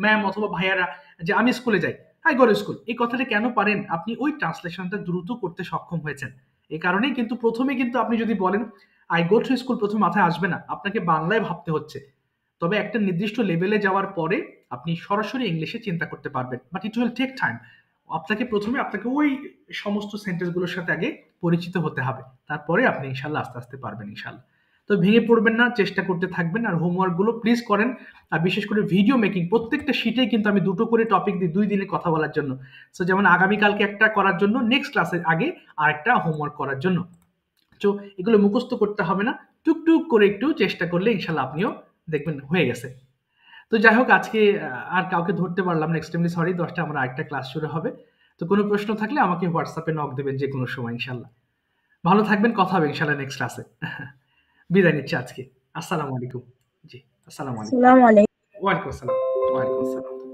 ম্যাম অথবা ভাইয়ারা যে আমি স্কুলে যাই, আই গো টু স্কুল, এই কথাটা কেন পারেন? আপনি ওই ট্রান্সলেশনটা দ্রুত করতে সক্ষম হয়েছেন এই কারণেই। কিন্তু প্রথমে কিন্তু আপনি যদি বলেন আই গো টু স্কুল, প্রথমে মাথায় আসবে না, আপনাকে বাংলায় ভাবতে হচ্ছে। তবে একটা নির্দিষ্ট লেভেলে যাওয়ার পরে আপনি সরাসরি ইংলিশে চিন্তা করতে পারবেন, but it will take time. আপনাকে ওই সমস্ত সেন্টেন্সগুলোর সাথে আগে পরিচিত হতে হবে, তারপরে আপনি ইনশাল্লাহ আস্তে আস্তে পারবেন ইনশাল্লাহ। তো ভেঙে পড়বেন না, চেষ্টা করতে থাকবেন, আর হোমওয়ার্কগুলো প্লিজ করেন। আর বিশেষ করে ভিডিও মেকিং, প্রত্যেকটা শিটেই কিন্তু আমি 2টো করে টপিক দিই 2 দিনে কথা বলার জন্য। সো যেমন আগামীকালকে একটা করার জন্য, নেক্সট ক্লাসের আগে আরেকটা হোমওয়ার্ক করার জন্য। তো এগুলো মুখস্থ করতে হবে না, টুকটুক করে একটু চেষ্টা করলে ইনশাল্লাহ আপনিও দেখবেন হয়ে গেছে। তো যাই হোক, আজকে আর কাউকে ধরতে পারলাম না, এক্সট্রিমলি সরি। 10টা আমার আরেকটা ক্লাস শুরু হবে। তো কোনো প্রশ্ন থাকলে আমাকে হোয়াটসঅ্যাপে নক দেবেন যে কোনো সময় ইনশাল্লাহ। ভালো থাকবেন, কথা হবে ইনশাল্লাহ নেক্সট ক্লাসে। বিদায় নিচ্ছি আজকে। আসসালামু আলাইকুম। জি, আসসালামু আলাইকুম। আসসালামু আলাইকুম। ওয়ালাইকুম আসসালাম। ওয়ালাইকুম আসসালাম।